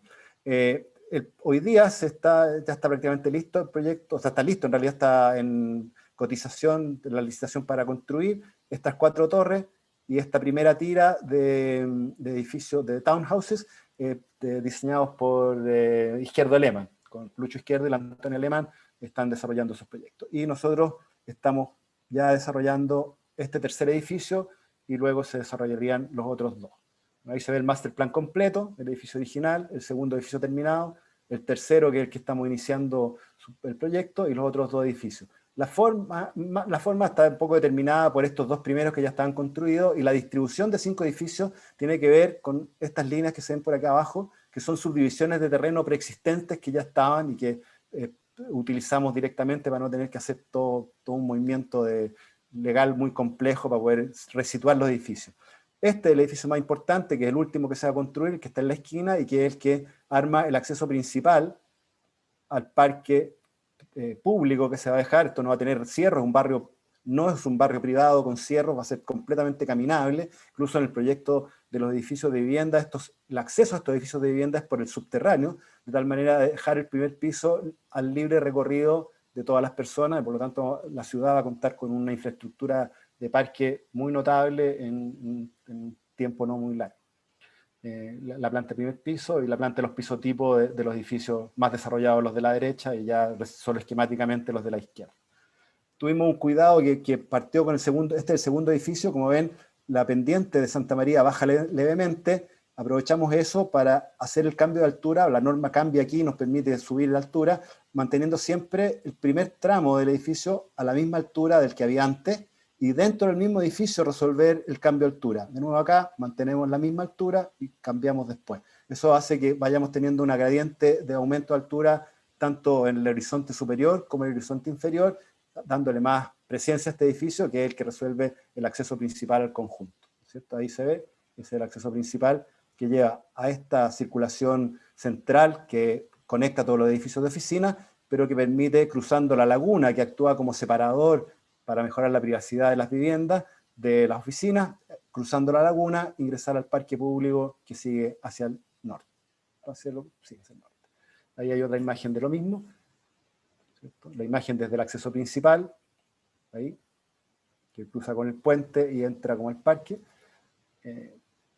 Speaker 3: Hoy día ya está prácticamente listo el proyecto, o sea, está listo, en realidad está en cotización, la licitación para construir estas 4 torres y esta primera tira de edificios, de townhouses, diseñados por Izquierdo Alemán, con Lucho Izquierdo y Antonio Alemán están desarrollando esos proyectos. Y nosotros estamos ya desarrollando este tercer edificio, y luego se desarrollarían los otros 2. Ahí se ve el master plan completo, el edificio original, el segundo edificio terminado, el tercero, que es el que estamos iniciando el proyecto, y los otros 2 edificios. La forma está un poco determinada por estos dos primeros que ya estaban construidos, y la distribución de 5 edificios tiene que ver con estas líneas que se ven por acá abajo, que son subdivisiones de terreno preexistentes que ya estaban y que utilizamos directamente para no tener que hacer todo un movimiento legal muy complejo para poder resituar los edificios. Este es el edificio más importante, que es el último que se va a construir, que está en la esquina y que es el que arma el acceso principal al parque público que se va a dejar. Esto no va a tener cierros, no es un barrio privado con cierros, va a ser completamente caminable. Incluso en el proyecto de los edificios de vivienda, el acceso a estos edificios de vivienda es por el subterráneo, de tal manera de dejar el primer piso al libre recorrido de todas las personas, y por lo tanto la ciudad va a contar con una infraestructura de parque muy notable en un tiempo no muy largo. La planta de primer piso y la planta de los pisos tipo de los edificios más desarrollados, los de la derecha, y ya solo esquemáticamente los de la izquierda. Tuvimos un cuidado que partió con este es el segundo edificio. Como ven, la pendiente de Santa María baja levemente. Aprovechamos eso para hacer el cambio de altura. La norma cambia aquí y nos permite subir la altura, manteniendo siempre el primer tramo del edificio a la misma altura del que había antes, y dentro del mismo edificio resolver el cambio de altura. De nuevo acá mantenemos la misma altura y cambiamos después. Eso hace que vayamos teniendo una gradiente de aumento de altura tanto en el horizonte superior como en el horizonte inferior, dándole más presencia a este edificio, que es el que resuelve el acceso principal al conjunto, ¿cierto? Ahí se ve, ese es el acceso principal que lleva a esta circulación central que conecta todos los edificios de oficina, pero que permite, cruzando la laguna, que actúa como separador para mejorar la privacidad de las viviendas, de las oficinas, cruzando la laguna, ingresar al parque público que sigue hacia el norte. Hacia el norte. Ahí hay otra imagen de lo mismo, ¿cierto? La imagen desde el acceso principal, ahí, que cruza con el puente y entra como el parque,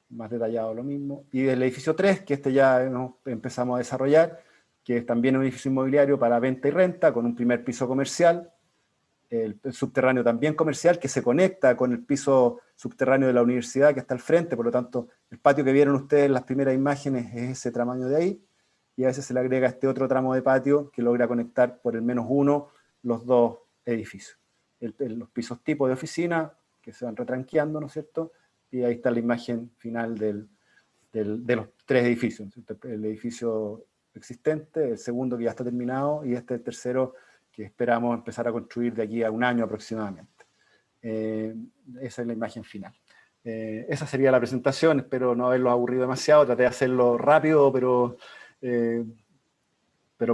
Speaker 3: más detallado lo mismo. Y del edificio 3, que ya empezamos a desarrollar, que es también un edificio inmobiliario para venta y renta, con un primer piso comercial, el subterráneo también comercial, que se conecta con el piso subterráneo de la universidad que está al frente. Por lo tanto, el patio que vieron ustedes en las primeras imágenes es ese tamaño de ahí, y a veces se le agrega este otro tramo de patio que logra conectar por el menos uno los dos edificios. Los pisos tipo de oficina que se van retranqueando, ¿no es cierto? Y ahí está la imagen final de los 3 edificios, ¿cierto? El edificio existente, el segundo que ya está terminado, y el tercero que esperamos empezar a construir de aquí a un año aproximadamente. Esa es la imagen final. Esa sería la presentación. Espero no haberlo aburrido demasiado. Traté de hacerlo rápido, pero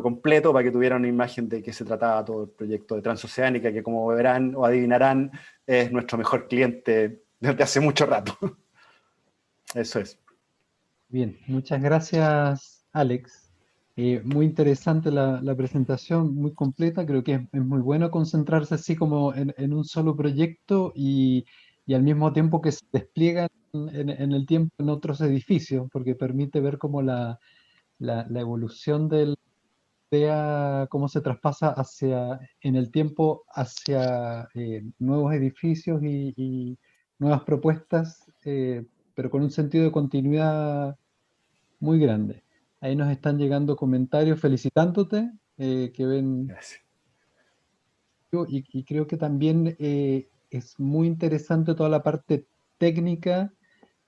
Speaker 3: completo, para que tuvieran una imagen de qué se trataba todo el proyecto de Transoceánica, que, como verán o adivinarán, es nuestro mejor cliente desde hace mucho rato. Eso es.
Speaker 2: Bien, muchas gracias, Alex. Muy interesante la presentación, muy completa. Creo que es muy bueno concentrarse así como en un solo proyecto, y al mismo tiempo que se despliega en el tiempo en otros edificios, porque permite ver como la evolución del idea, cómo se traspasa en el tiempo hacia nuevos edificios y nuevas propuestas, pero con un sentido de continuidad muy grande. Ahí nos están llegando comentarios felicitándote, que ven,
Speaker 3: Gracias.
Speaker 2: y creo que también es muy interesante toda la parte técnica,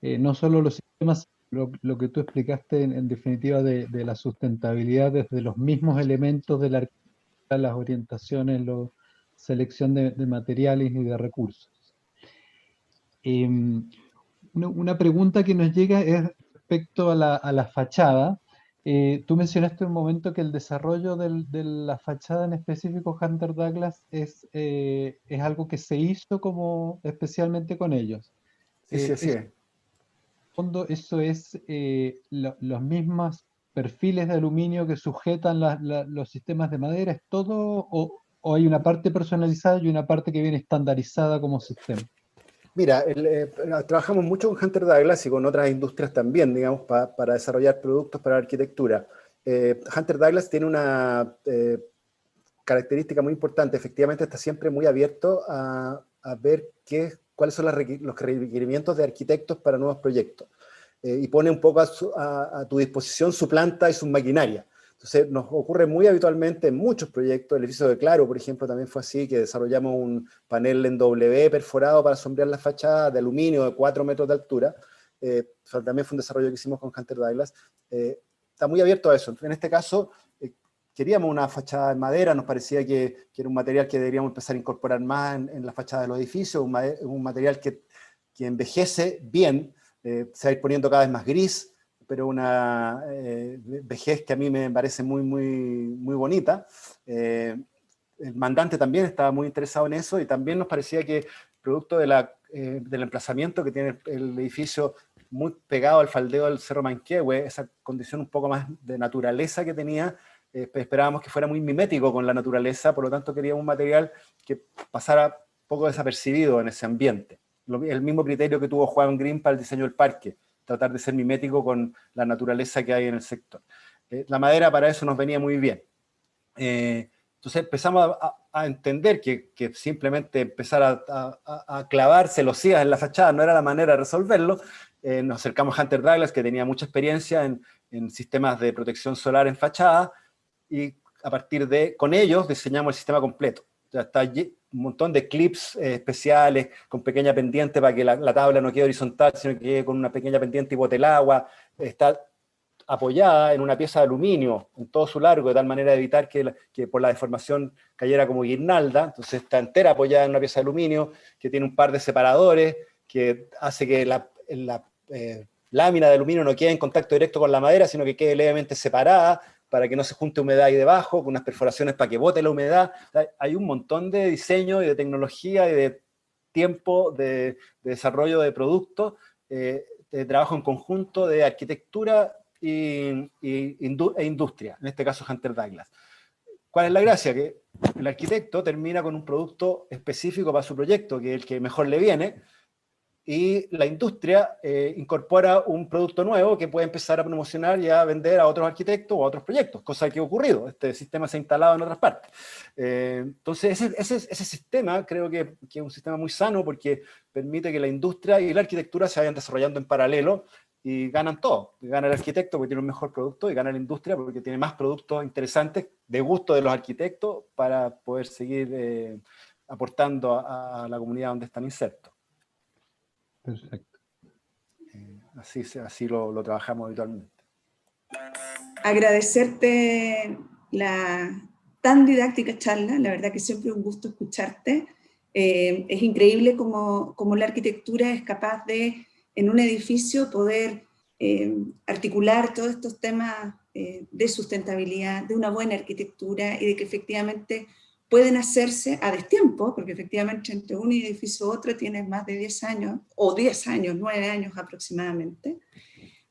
Speaker 2: no solo los sistemas, lo que tú explicaste en definitiva de la sustentabilidad desde los mismos elementos de la arquitectura, las orientaciones, la selección de materiales y de recursos. Una pregunta que nos llega es respecto a la fachada. Tú mencionaste un momento que el desarrollo de la fachada en específico Hunter Douglas es algo que se hizo como especialmente con ellos.
Speaker 3: Sí, sí, así
Speaker 2: En
Speaker 3: es.
Speaker 2: el fondo, eso es los mismos perfiles de aluminio que sujetan los sistemas de madera, ¿es todo o hay una parte personalizada y una parte que viene estandarizada como sistema?
Speaker 3: Mira, trabajamos mucho con Hunter Douglas y con otras industrias también, digamos, para desarrollar productos para la arquitectura. Hunter Douglas tiene una característica muy importante. Efectivamente, está siempre muy abierto a ver cuáles son los requerimientos de arquitectos para nuevos proyectos. Y pone un poco a tu disposición su planta y su maquinaria. Entonces nos ocurre muy habitualmente en muchos proyectos. El edificio de Claro, por ejemplo, también fue así, que desarrollamos un panel en W perforado para sombrear la fachada de aluminio de 4 metros de altura. También fue un desarrollo que hicimos con Hunter Douglas. Está muy abierto a eso. En este caso, queríamos una fachada en madera, nos parecía que era un material que deberíamos empezar a incorporar más en la fachada de los edificios, un material que envejece bien, se va a ir poniendo cada vez más gris, pero una vejez que a mí me parece muy, muy, muy bonita. El mandante también estaba muy interesado en eso, y también nos parecía que, producto del emplazamiento que tiene el edificio muy pegado al faldeo del Cerro Manquehue, esa condición un poco más de naturaleza que tenía, esperábamos que fuera muy mimético con la naturaleza, por lo tanto queríamos un material que pasara poco desapercibido en ese ambiente. El mismo criterio que tuvo Juan Green para el diseño del parque, tratar de ser mimético con la naturaleza que hay en el sector. La madera para eso nos venía muy bien. Entonces empezamos a entender que simplemente empezar a clavar celosías en la fachada no era la manera de resolverlo. Nos acercamos a Hunter Douglas, que tenía mucha experiencia en sistemas de protección solar en fachada, y a partir con ellos diseñamos el sistema completo. Ya está un montón de clips especiales con pequeña pendiente para que la tabla no quede horizontal, sino que quede con una pequeña pendiente y bote el agua. Está apoyada en una pieza de aluminio en todo su largo, de tal manera de evitar que por la deformación cayera como guirnalda. Entonces está entera apoyada en una pieza de aluminio que tiene un par de separadores que hace que la lámina de aluminio no quede en contacto directo con la madera, sino que quede levemente separada para que no se junte humedad ahí debajo, con unas perforaciones para que bote la humedad. Hay un montón de diseño y de tecnología y de tiempo de desarrollo de productos, de trabajo en conjunto, de arquitectura e industria, en este caso Hunter Douglas. ¿Cuál es la gracia? Que el arquitecto termina con un producto específico para su proyecto, que es el que mejor le viene, y la industria incorpora un producto nuevo que puede empezar a promocionar y a vender a otros arquitectos o a otros proyectos, cosa que ha ocurrido. Este sistema se ha instalado en otras partes. Entonces, ese sistema creo que es un sistema muy sano, porque permite que la industria y la arquitectura se vayan desarrollando en paralelo, y ganan todo. Gana el arquitecto porque tiene un mejor producto, y gana la industria porque tiene más productos interesantes de gusto de los arquitectos para poder seguir aportando a la comunidad donde están insertos.
Speaker 2: Perfecto.
Speaker 3: Así lo trabajamos habitualmente.
Speaker 1: Agradecerte la tan didáctica charla, la verdad que siempre es un gusto escucharte. Es increíble cómo la arquitectura es capaz de, en un edificio, poder articular todos estos temas de sustentabilidad, de una buena arquitectura, y de que efectivamente pueden hacerse a destiempo, porque efectivamente entre un edificio u otro tienes más de 10 años, o 10 años, 9 años aproximadamente,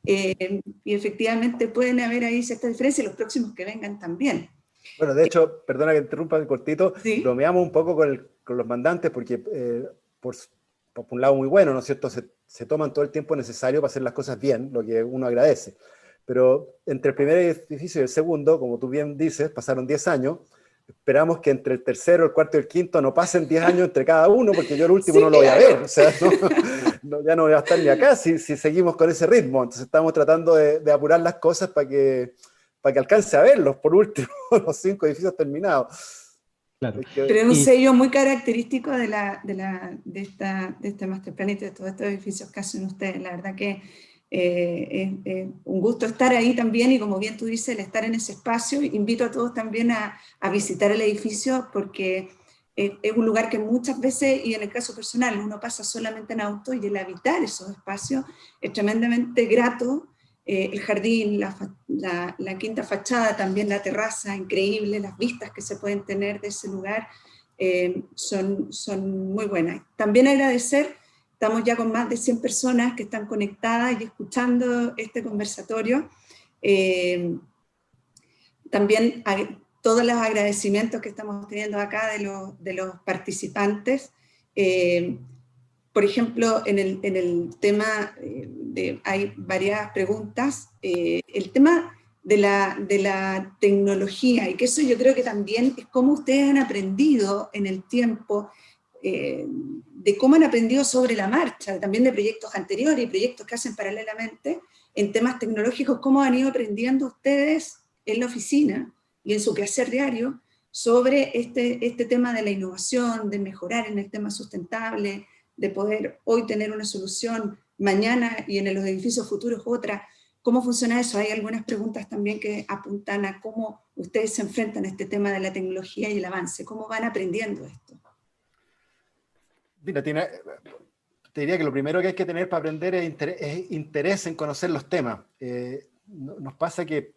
Speaker 1: y efectivamente pueden haber ahí cierta diferencia, y los próximos que vengan también.
Speaker 3: Bueno, de hecho, perdona que interrumpa un cortito, ¿sí? Bromeamos un poco con los mandantes, porque por un lado muy bueno, ¿no es cierto? Se toman todo el tiempo necesario para hacer las cosas bien, lo que uno agradece. Pero entre el primer edificio y el segundo, como tú bien dices, pasaron 10 años. Esperamos que entre el tercero, el cuarto y el quinto no pasen 10 años entre cada uno, porque yo el último sí, no lo voy a ver. O sea, ya no voy a estar ni acá si seguimos con ese ritmo. Entonces estamos tratando de apurar las cosas para que alcance a verlos, por último, los 5 edificios terminados.
Speaker 2: Claro.
Speaker 1: Pero es un sello muy característico de este master plan y de todos estos edificios que hacen ustedes. La verdad que es un gusto estar ahí también, y como bien tú dices, el estar en ese espacio. Invito a todos también a visitar el edificio, porque es un lugar que muchas veces, y en el caso personal, uno pasa solamente en auto, y el habitar esos espacios es tremendamente grato. El jardín, la quinta fachada, también la terraza, increíble, las vistas que se pueden tener de ese lugar son muy buenas. También agradecer, estamos ya con más de 100 personas que están conectadas y escuchando este conversatorio. También todos los agradecimientos que estamos teniendo acá de los participantes. Por ejemplo, en el tema, hay varias preguntas, el tema de la tecnología, y que eso yo creo que también es cómo ustedes han aprendido en el tiempo, de cómo han aprendido sobre la marcha, también de proyectos anteriores y proyectos que hacen paralelamente en temas tecnológicos, cómo han ido aprendiendo ustedes en la oficina y en su quehacer diario sobre este tema de la innovación, de mejorar en el tema sustentable, de poder hoy tener una solución, mañana y en los edificios futuros otra? ¿Cómo funciona eso? Hay algunas preguntas también que apuntan a cómo ustedes se enfrentan a este tema de la tecnología y el avance, cómo van aprendiendo esto.
Speaker 3: Mira, te diría que lo primero que hay que tener para aprender es interés en conocer los temas. Nos pasa que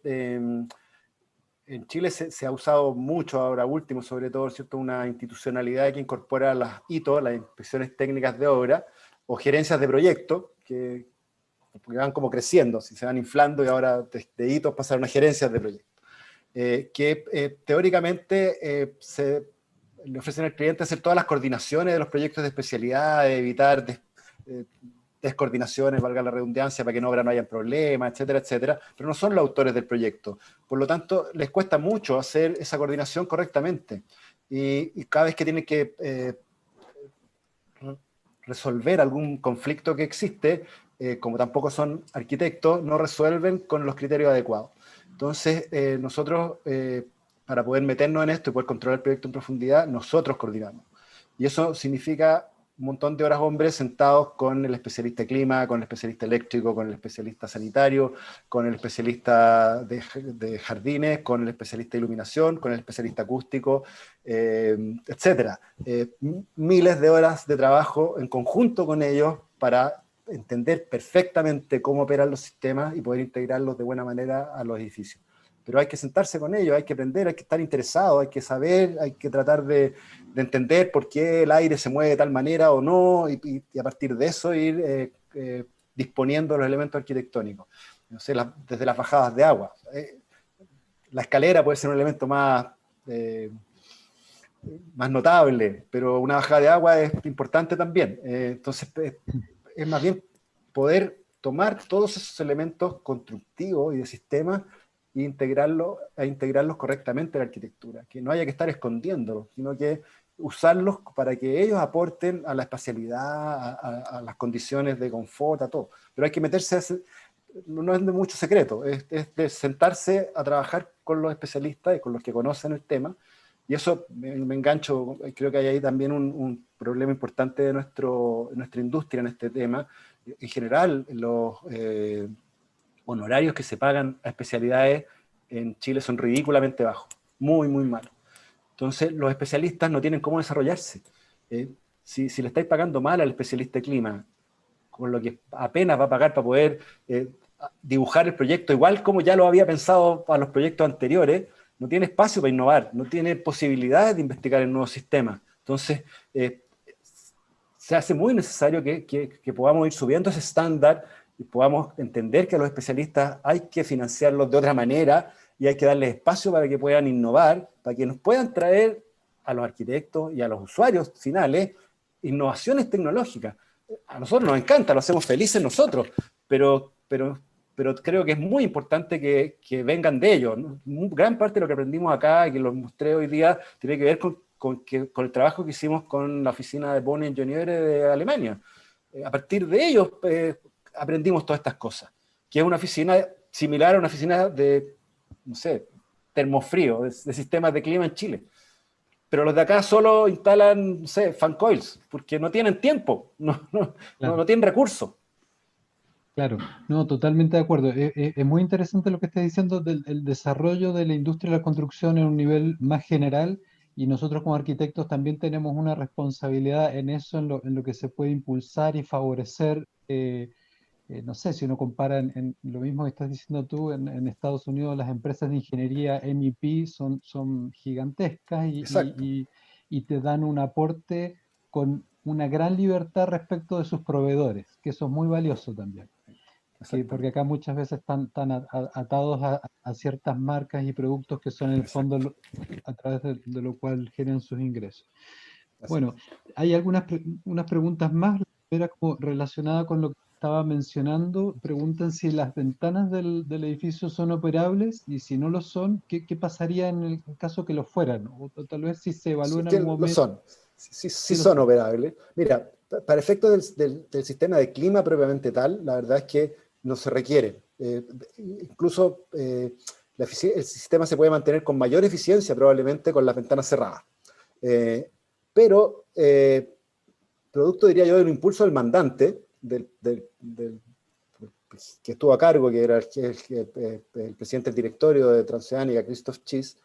Speaker 3: en Chile se ha usado mucho ahora último, sobre todo, ¿cierto?, una institucionalidad que incorpora las ITO, las inspecciones técnicas de obra, o gerencias de proyecto, que van como creciendo, si se van inflando, y ahora de hitos pasaron a gerencias de proyecto, que teóricamente le ofrecen al cliente hacer todas las coordinaciones de los proyectos de especialidad, de evitar descoordinaciones, valga la redundancia, para que en obra no haya problemas, etcétera, etcétera, pero no son los autores del proyecto. Por lo tanto, les cuesta mucho hacer esa coordinación correctamente. Y cada vez que tienen que resolver algún conflicto que existe, como tampoco son arquitectos, no resuelven con los criterios adecuados. Entonces, nosotros, para poder meternos en esto y poder controlar el proyecto en profundidad, nosotros coordinamos. Y eso significa un montón de horas hombres sentados con el especialista de clima, con el especialista eléctrico, con el especialista sanitario, con el especialista de jardines, con el especialista de iluminación, con el especialista acústico, etcétera. Miles de horas de trabajo en conjunto con ellos para entender perfectamente cómo operan los sistemas y poder integrarlos de buena manera a los edificios. Pero hay que sentarse con ellos, hay que aprender, hay que estar interesado, hay que saber, hay que tratar de entender por qué el aire se mueve de tal manera o no, y a partir de eso ir disponiendo los elementos arquitectónicos. No sé, desde las bajadas de agua. La escalera puede ser un elemento más notable, pero una bajada de agua es importante también. Entonces, es más bien poder tomar todos esos elementos constructivos y de sistemas e integrarlos correctamente en la arquitectura, que no haya que estar escondiéndolos, sino que usarlos para que ellos aporten a la espacialidad, a las condiciones de confort, a todo. Pero hay que meterse, no es de mucho secreto, es de sentarse a trabajar con los especialistas y con los que conocen el tema, y eso me engancho, creo que hay ahí también un problema importante de nuestra industria en este tema. En general, los honorarios que se pagan a especialidades en Chile son ridículamente bajos, muy, muy malos. Entonces, los especialistas no tienen cómo desarrollarse. Si le estáis pagando mal al especialista de clima, con lo que apenas va a pagar para poder dibujar el proyecto, igual como ya lo había pensado para los proyectos anteriores, no tiene espacio para innovar, no tiene posibilidades de investigar en nuevos sistemas. Entonces, se hace muy necesario que podamos ir subiendo ese estándar y podamos entender que a los especialistas hay que financiarlos de otra manera y hay que darles espacio para que puedan innovar, para que nos puedan traer a los arquitectos y a los usuarios finales innovaciones tecnológicas. A nosotros nos encanta, lo hacemos felices nosotros, pero creo que es muy importante que vengan de ellos, ¿no? Gran parte de lo que aprendimos acá y que lo mostré hoy día tiene que ver con el trabajo que hicimos con la oficina de Bonn Ingenieure de Alemania. A partir de ellos aprendimos todas estas cosas, que es una oficina similar a una oficina de, no sé, termofrío, de sistemas de clima en Chile. Pero los de acá solo instalan, no sé, fan coils, porque no tienen tiempo, no tienen recursos.
Speaker 2: Claro, no, totalmente de acuerdo. Es muy interesante lo que estás diciendo del el desarrollo de la industria de la construcción en un nivel más general, y nosotros como arquitectos también tenemos una responsabilidad en eso, en lo que se puede impulsar y favorecer. No sé, si uno compara en lo mismo que estás diciendo tú, en Estados Unidos las empresas de ingeniería MEP son gigantescas
Speaker 3: Exacto.
Speaker 2: y te dan un aporte con una gran libertad respecto de sus proveedores, que eso es muy valioso también. Porque acá muchas veces están atados a ciertas marcas y productos que son en el fondo a través de lo cual generan sus ingresos. Bueno, hay unas preguntas más, era como relacionada con lo que estaba mencionando. Preguntan si las ventanas del edificio son operables, y si no lo son, ¿qué pasaría en el caso que lo fueran? O tal vez si se evalúa en
Speaker 3: Que
Speaker 2: algún
Speaker 3: lo
Speaker 2: momento.
Speaker 3: son, sí
Speaker 2: Sí lo
Speaker 3: son
Speaker 2: son.
Speaker 3: operables. Mira, para efectos del sistema de clima propiamente tal, la verdad es que no se requiere. Incluso el sistema se puede mantener con mayor eficiencia probablemente con las ventanas cerradas. Pero, producto, diría yo, del impulso del mandante, que estuvo a cargo, que era el presidente del directorio de Transoceánica, Christoph Schiess,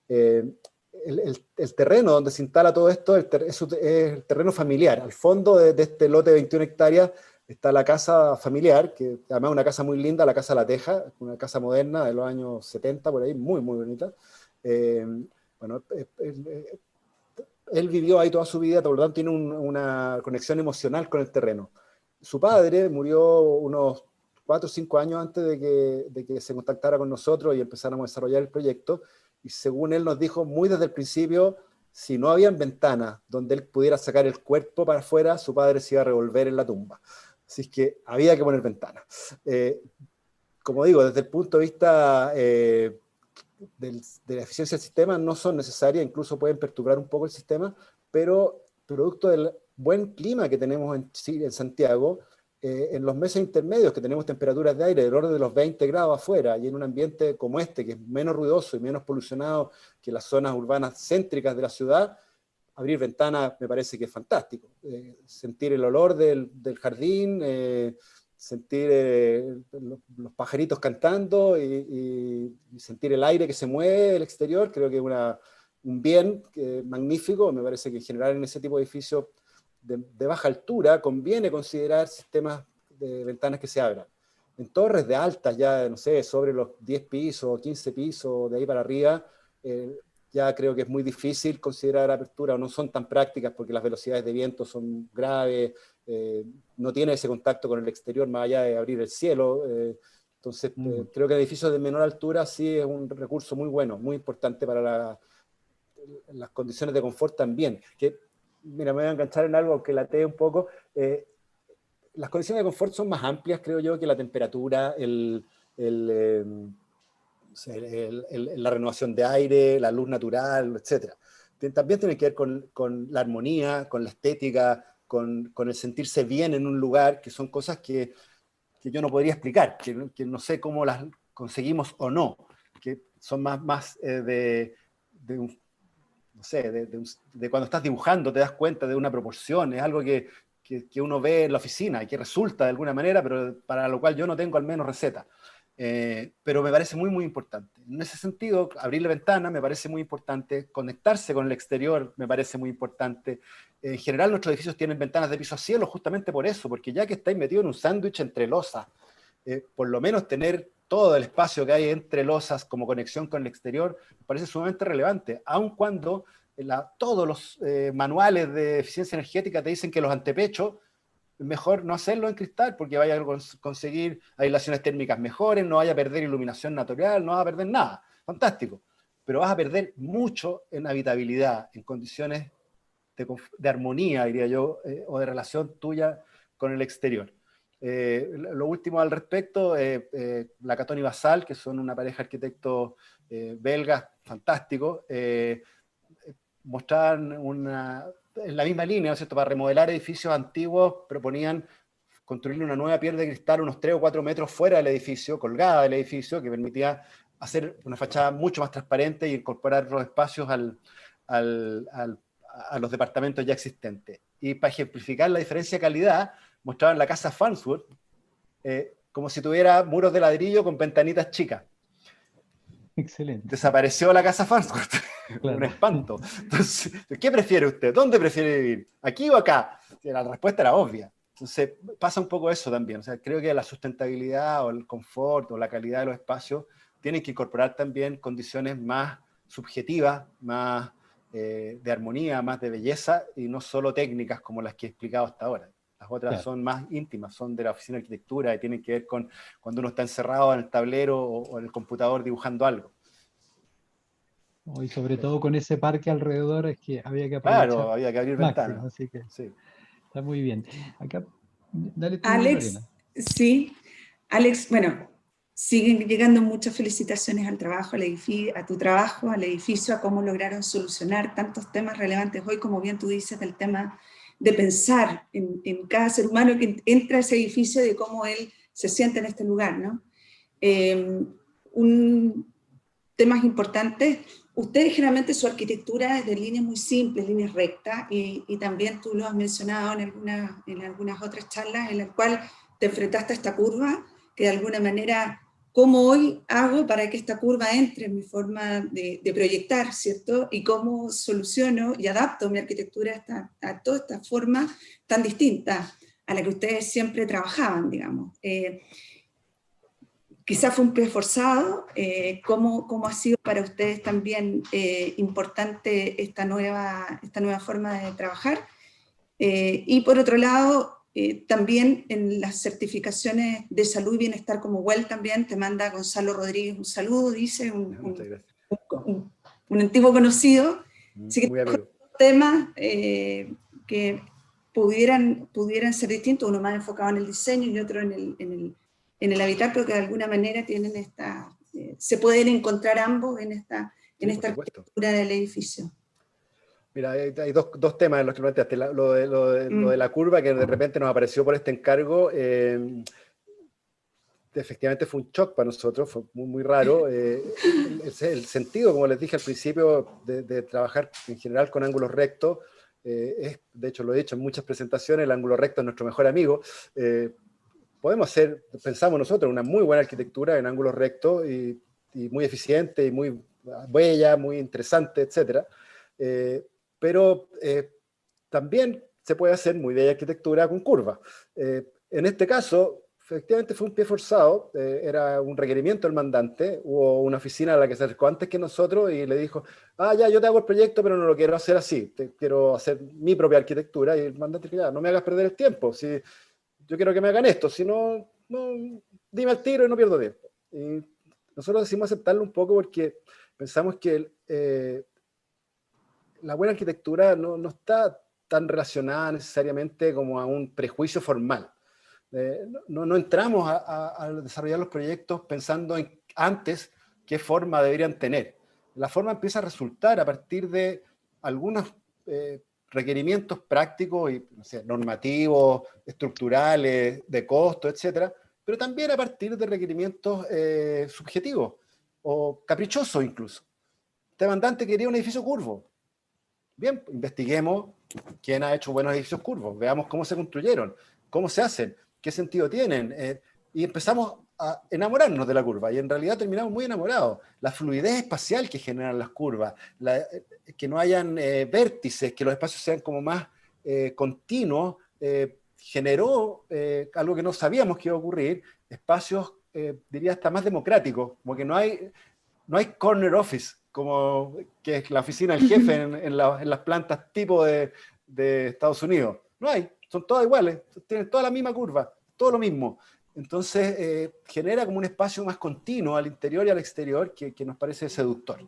Speaker 3: el terreno donde se instala todo esto es el terreno familiar. Al fondo de este lote de 21 hectáreas está la casa familiar, que además es una casa muy linda, la Casa La Teja, una casa moderna de los años 70, por ahí, muy, muy bonita. Bueno, él vivió ahí toda su vida, por lo tanto tiene una conexión emocional con el terreno. Su padre murió unos 4 o 5 años antes de que se contactara con nosotros y empezáramos a desarrollar el proyecto, y según él nos dijo muy desde el principio, si no habían ventanas donde él pudiera sacar el cuerpo para afuera, su padre se iba a revolver en la tumba. Así es que había que poner ventanas. Como digo, desde el punto de vista de la eficiencia del sistema, no son necesarias, incluso pueden perturbar un poco el sistema, pero producto del buen clima que tenemos en Santiago, en los meses intermedios que tenemos temperaturas de aire del orden de los 20 grados afuera, y en un ambiente como este, que es menos ruidoso y menos polucionado que las zonas urbanas céntricas de la ciudad, abrir ventanas me parece que es fantástico. Sentir el olor del jardín, sentir los pajaritos cantando y sentir el aire que se mueve del exterior, creo que es un bien magnífico. Me parece que en general en ese tipo de edificios de baja altura conviene considerar sistemas de ventanas que se abran. En torres de altas, ya no sé, sobre los 10 pisos, 15 pisos, de ahí para arriba, ya creo que es muy difícil considerar apertura, o no son tan prácticas porque las velocidades de viento son graves, no tiene ese contacto con el exterior más allá de abrir el cielo. Entonces, creo que edificios de menor altura sí es un recurso muy bueno, muy importante para las condiciones de confort también. Que, mira, me voy a enganchar en algo que latee un poco. Las condiciones de confort son más amplias, creo yo, que la temperatura, la renovación de aire, la luz natural, etc. También tiene que ver con la armonía, con la estética, con el sentirse bien en un lugar, que son cosas que yo no podría explicar, que no sé cómo las conseguimos o no, que son más no sé, de cuando estás dibujando te das cuenta de una proporción, es algo que uno ve en la oficina y que resulta de alguna manera, pero para lo cual yo no tengo al menos receta. Pero me parece muy, muy importante. En ese sentido, abrir la ventana me parece muy importante, conectarse con el exterior me parece muy importante. En general, nuestros edificios tienen ventanas de piso a cielo justamente por eso, porque ya que estáis metidos en un sándwich entre losas, por lo menos tener todo el espacio que hay entre losas como conexión con el exterior me parece sumamente relevante, aun cuando todos los manuales de eficiencia energética te dicen que los antepechos mejor no hacerlo en cristal porque vaya a conseguir aislaciones térmicas mejores, no vaya a perder iluminación natural, no vas a perder nada, fantástico, pero vas a perder mucho en habitabilidad, en condiciones de armonía, diría yo, o de relación tuya con el exterior. Lo último al respecto, la Catón y Basal, que son una pareja de arquitectos belgas fantásticos, mostraban en la misma línea, ¿no es cierto? Para remodelar edificios antiguos proponían construirle una nueva piel de cristal unos 3 o 4 metros fuera del edificio, colgada del edificio, que permitía hacer una fachada mucho más transparente y incorporar los espacios a los departamentos ya existentes. Y para ejemplificar la diferencia de calidad, mostraban la casa Farnsworth como si tuviera muros de ladrillo con ventanitas chicas.
Speaker 2: Excelente.
Speaker 3: Desapareció la casa Farnsworth. Claro. Un espanto. Entonces, ¿qué prefiere usted? ¿Dónde prefiere vivir? ¿Aquí o acá? La respuesta era obvia. Entonces, pasa un poco eso también. O sea, creo que la sustentabilidad o el confort o la calidad de los espacios tienen que incorporar también condiciones más subjetivas, más de armonía, más de belleza, y no solo técnicas como las que he explicado hasta ahora. Las otras claro. Son más íntimas, son de la oficina de arquitectura y tienen que ver con cuando uno está encerrado en el tablero o en el computador dibujando algo.
Speaker 2: Y sobre todo con ese parque alrededor es que había que aprovechar.
Speaker 3: Claro, había que abrir ventanas.
Speaker 2: Así que
Speaker 3: sí.
Speaker 2: Está muy bien. Acá, dale tú,
Speaker 1: Alex,
Speaker 2: Lorena.
Speaker 1: Sí. Alex, bueno, siguen llegando muchas felicitaciones al trabajo, a tu trabajo, al edificio, a cómo lograron solucionar tantos temas relevantes hoy, como bien tú dices, del tema de pensar en cada ser humano que entra a ese edificio y de cómo él se siente en este lugar, ¿no? temas importantes. Ustedes generalmente su arquitectura es de líneas muy simples, líneas rectas, y también tú lo has mencionado en algunas otras charlas en las cuales te enfrentaste a esta curva, que de alguna manera, ¿cómo hoy hago para que esta curva entre en mi forma de proyectar, ¿cierto? Y cómo soluciono y adapto mi arquitectura a toda esta forma tan distinta a la que ustedes siempre trabajaban, digamos. Quizás fue un pie forzado. ¿Cómo ha sido para ustedes también importante esta nueva forma de trabajar? Y por otro lado, también en las certificaciones de salud y bienestar como WELL también te manda Gonzalo Rodríguez un saludo, dice, un antiguo conocido. Así que
Speaker 3: muy amigo.
Speaker 1: temas que pudieran ser distintos, uno más enfocado en el diseño y otro en el habitar, pero que de alguna manera tienen se pueden encontrar ambos en esta arquitectura del edificio.
Speaker 3: Mira, hay dos temas en los que planteaste. Lo de la curva, que de repente nos apareció por este encargo, efectivamente fue un shock para nosotros, fue muy, muy raro. El sentido, como les dije al principio, de trabajar en general con ángulos rectos, de hecho lo he dicho en muchas presentaciones, el ángulo recto es nuestro mejor amigo. Podemos hacer, pensamos nosotros, una muy buena arquitectura en ángulos rectos y muy eficiente y muy bella, muy interesante, etc. Pero también se puede hacer muy bella arquitectura con curvas. En este caso, efectivamente fue un pie forzado, era un requerimiento del mandante, hubo una oficina a la que se acercó antes que nosotros y le dijo, ya, yo te hago el proyecto, pero no lo quiero hacer así, quiero hacer mi propia arquitectura, y el mandante dijo, no me hagas perder el tiempo, si yo quiero que me hagan esto, si no, dime al tiro y no pierdo tiempo. Y nosotros decidimos aceptarlo un poco porque pensamos que la buena arquitectura no está tan relacionada necesariamente como a un prejuicio formal. No entramos a desarrollar los proyectos pensando en antes qué forma deberían tener. La forma empieza a resultar a partir de algunos requerimientos prácticos y no sé, normativos, estructurales, de costo, etcétera, pero también a partir de requerimientos subjetivos o caprichosos incluso. Este mandante quería un edificio curvo. Bien, investiguemos quién ha hecho buenos edificios curvos, veamos cómo se construyeron, cómo se hacen, qué sentido tienen, y empezamos a enamorarnos de la curva, y en realidad terminamos muy enamorados. La fluidez espacial que generan las curvas, que no hayan vértices, que los espacios sean como más continuos, generó algo que no sabíamos que iba a ocurrir, espacios, diría hasta más democráticos, como que no hay corner office, como que es la oficina del jefe en las plantas tipo de Estados Unidos. No hay, son todas iguales, tienen toda la misma curva, todo lo mismo. Entonces genera como un espacio más continuo al interior y al exterior que nos parece seductor.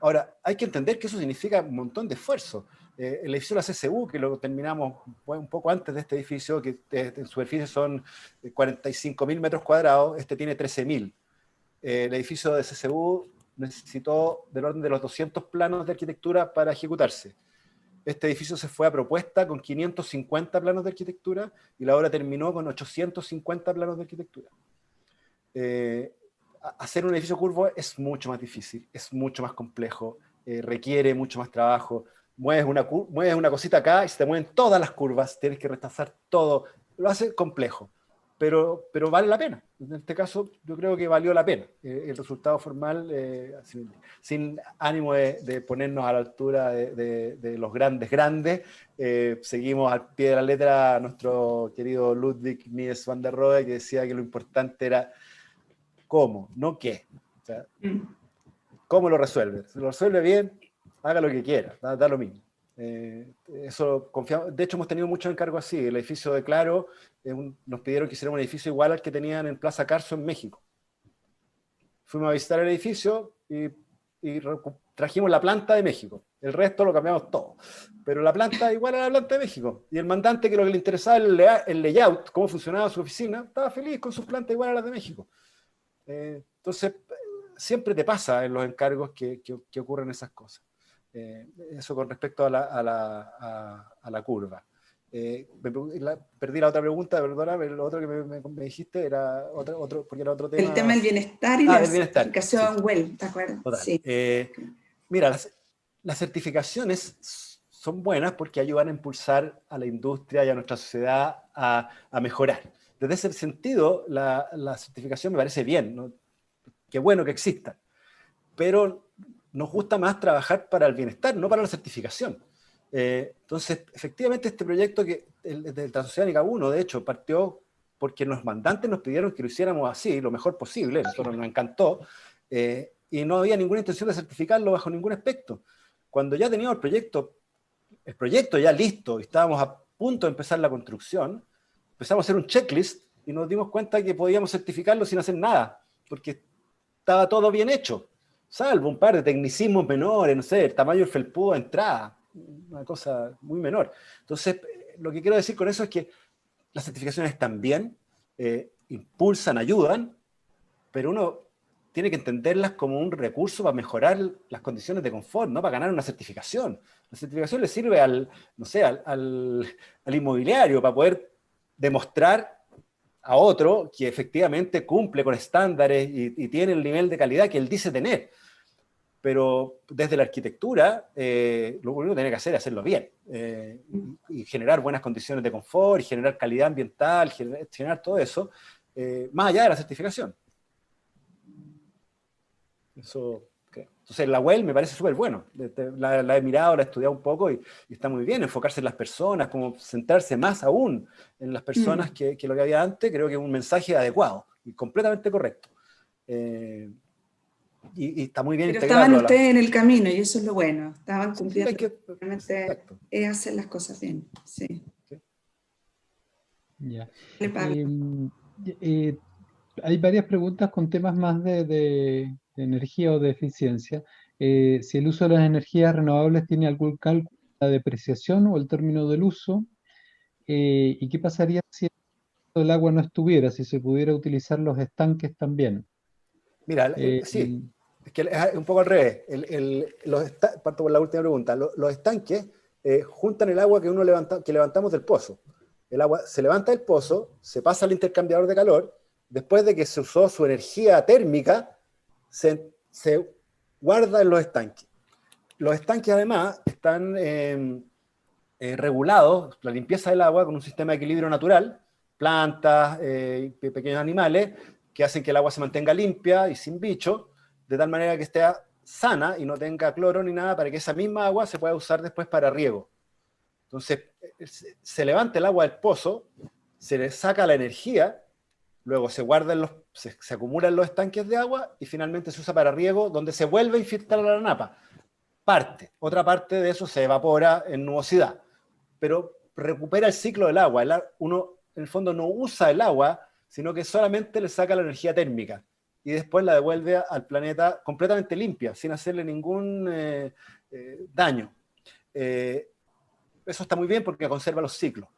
Speaker 3: Ahora, hay que entender que eso significa un montón de esfuerzo. El edificio de la CCU, que lo terminamos un poco antes de este edificio, que en superficie son 45.000 metros cuadrados, este tiene 13.000. El edificio de CCU necesitó del orden de los 200 planos de arquitectura para ejecutarse. Este edificio se fue a propuesta con 550 planos de arquitectura y la obra terminó con 850 planos de arquitectura. Hacer un edificio curvo es mucho más difícil, es mucho más complejo, requiere mucho más trabajo. Mueves una cosita acá y se te mueven todas las curvas, tienes que rechazar todo, lo hace complejo. Pero vale la pena. En este caso, yo creo que valió la pena. El resultado formal, sin ánimo de ponernos a la altura de los grandes, seguimos al pie de la letra a nuestro querido Ludwig Mies van der Rohe, que decía que lo importante era cómo, no qué. O sea, ¿cómo lo resuelve? Si lo resuelve bien, haga lo que quiera, da lo mismo. Eso confiamos. De hecho, hemos tenido muchos encargos así. El edificio de Claro, nos pidieron que hiciéramos un edificio igual al que tenían en Plaza Carso en México. Fuimos a visitar el edificio y trajimos la planta de México. El resto lo cambiamos todo. Pero la planta igual a la planta de México. Y el mandante, que lo que le interesaba el layout, cómo funcionaba su oficina, estaba feliz con sus plantas igual a las de México. Entonces, siempre te pasa en los encargos que ocurren esas cosas. Eso con respecto a la curva. Perdí la otra pregunta, perdona, pero lo otro que me dijiste era otro, porque era otro tema.
Speaker 1: El tema del bienestar y la
Speaker 3: del bienestar,
Speaker 1: certificación
Speaker 3: sí.
Speaker 1: WELL, ¿de acuerdo?
Speaker 3: Total.
Speaker 1: Sí.
Speaker 3: Mira, las certificaciones son buenas porque ayudan a impulsar a la industria y a nuestra sociedad a mejorar. Desde ese sentido, la certificación me parece bien, ¿no? Qué bueno que exista, pero nos gusta más trabajar para el bienestar, no para la certificación. Entonces, efectivamente, este proyecto del Transoceánica 1, de hecho, partió porque los mandantes nos pidieron que lo hiciéramos así, lo mejor posible, a nosotros nos encantó, y no había ninguna intención de certificarlo bajo ningún aspecto. Cuando ya teníamos el proyecto ya listo, y estábamos a punto de empezar la construcción, empezamos a hacer un checklist y nos dimos cuenta que podíamos certificarlo sin hacer nada, porque estaba todo bien hecho, salvo un par de tecnicismos menores, no sé, el tamaño del felpudo de entrada, una cosa muy menor. Entonces, lo que quiero decir con eso es que las certificaciones están bien, impulsan, ayudan, pero uno tiene que entenderlas como un recurso para mejorar las condiciones de confort, no para ganar una certificación. La certificación le sirve no sé, al inmobiliario para poder demostrar a otro que efectivamente cumple con estándares y tiene el nivel de calidad que él dice tener. Pero desde la arquitectura, lo único que tiene que hacer es hacerlo bien, y generar buenas condiciones de confort, y generar calidad ambiental, generar todo eso, más allá de la certificación. Eso, creo. Entonces la WELL me parece súper bueno. La he mirado, la he estudiado un poco y está muy bien. Enfocarse en las personas, como centrarse más aún en las personas que lo que había antes, creo que es un mensaje adecuado y completamente correcto. Y está muy bien
Speaker 1: Pero
Speaker 3: integrado.
Speaker 1: estaban ustedes en el camino y eso es lo bueno. Estaban cumpliendo.
Speaker 3: Sí,
Speaker 1: realmente es hacer las cosas bien. Sí.
Speaker 2: Ya.
Speaker 1: Pablo.
Speaker 2: Hay varias preguntas con temas más de energía o de eficiencia. Si el uso de las energías renovables tiene algún cálculo de la depreciación o el término del uso, y qué pasaría si el agua no estuviera, si se pudiera utilizar los estanques también.
Speaker 3: Mira, sí, es que es un poco al revés. Parto por la última pregunta. Los estanques juntan el agua que levantamos del pozo. El agua se levanta del pozo, se pasa al intercambiador de calor, después de que se usó su energía térmica, se guarda en los estanques. Los estanques además están regulados, la limpieza del agua, con un sistema de equilibrio natural, plantas, pequeños animales, que hacen que el agua se mantenga limpia y sin bicho, de tal manera que esté sana y no tenga cloro ni nada, para que esa misma agua se pueda usar después para riego. Entonces, se levanta el agua del pozo, se le saca la energía, luego se guarda se acumula en los estanques de agua y finalmente se usa para riego, donde se vuelve a infiltrar la napa. Otra parte de eso se evapora en nubosidad, pero recupera el ciclo del agua. Uno, en el fondo, no usa el agua, sino que solamente le saca la energía térmica y después la devuelve al planeta completamente limpia, sin hacerle ningún daño. Eso está muy bien porque conserva los ciclos.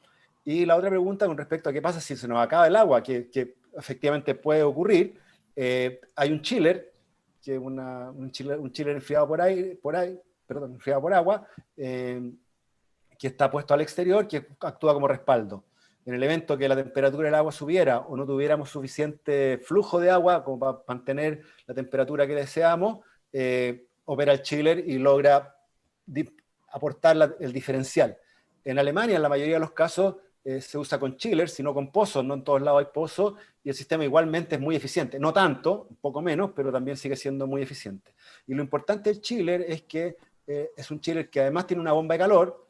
Speaker 3: Y la otra pregunta con respecto a qué pasa si se nos acaba el agua, que efectivamente puede ocurrir, hay un chiller, que es un chiller enfriado enfriado por agua, que está puesto al exterior, que actúa como respaldo. En el evento que la temperatura del agua subiera o no tuviéramos suficiente flujo de agua como para mantener la temperatura que deseamos, opera el chiller y logra aportar el diferencial. En Alemania, en la mayoría de los casos, se usa con chillers, sino con pozos. No en todos lados hay pozos, y el sistema igualmente es muy eficiente. No tanto, un poco menos, pero también sigue siendo muy eficiente. Y lo importante del chiller es que es un chiller que además tiene una bomba de calor,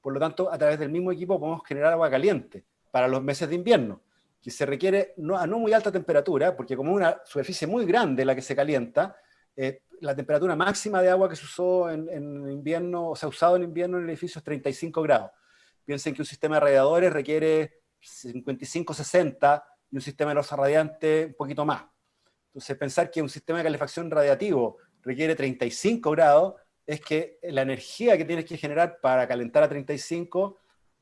Speaker 3: por lo tanto, a través del mismo equipo podemos generar agua caliente para los meses de invierno, que se requiere a no muy alta temperatura, porque como es una superficie muy grande la que se calienta, la temperatura máxima de agua que se usó en invierno, o se ha usado en invierno en el edificio es 35 grados. Piensen que un sistema de radiadores requiere 55-60 y un sistema de losa radiante un poquito más. Entonces, pensar que un sistema de calefacción radiativo requiere 35 grados es que la energía que tienes que generar para calentar a 35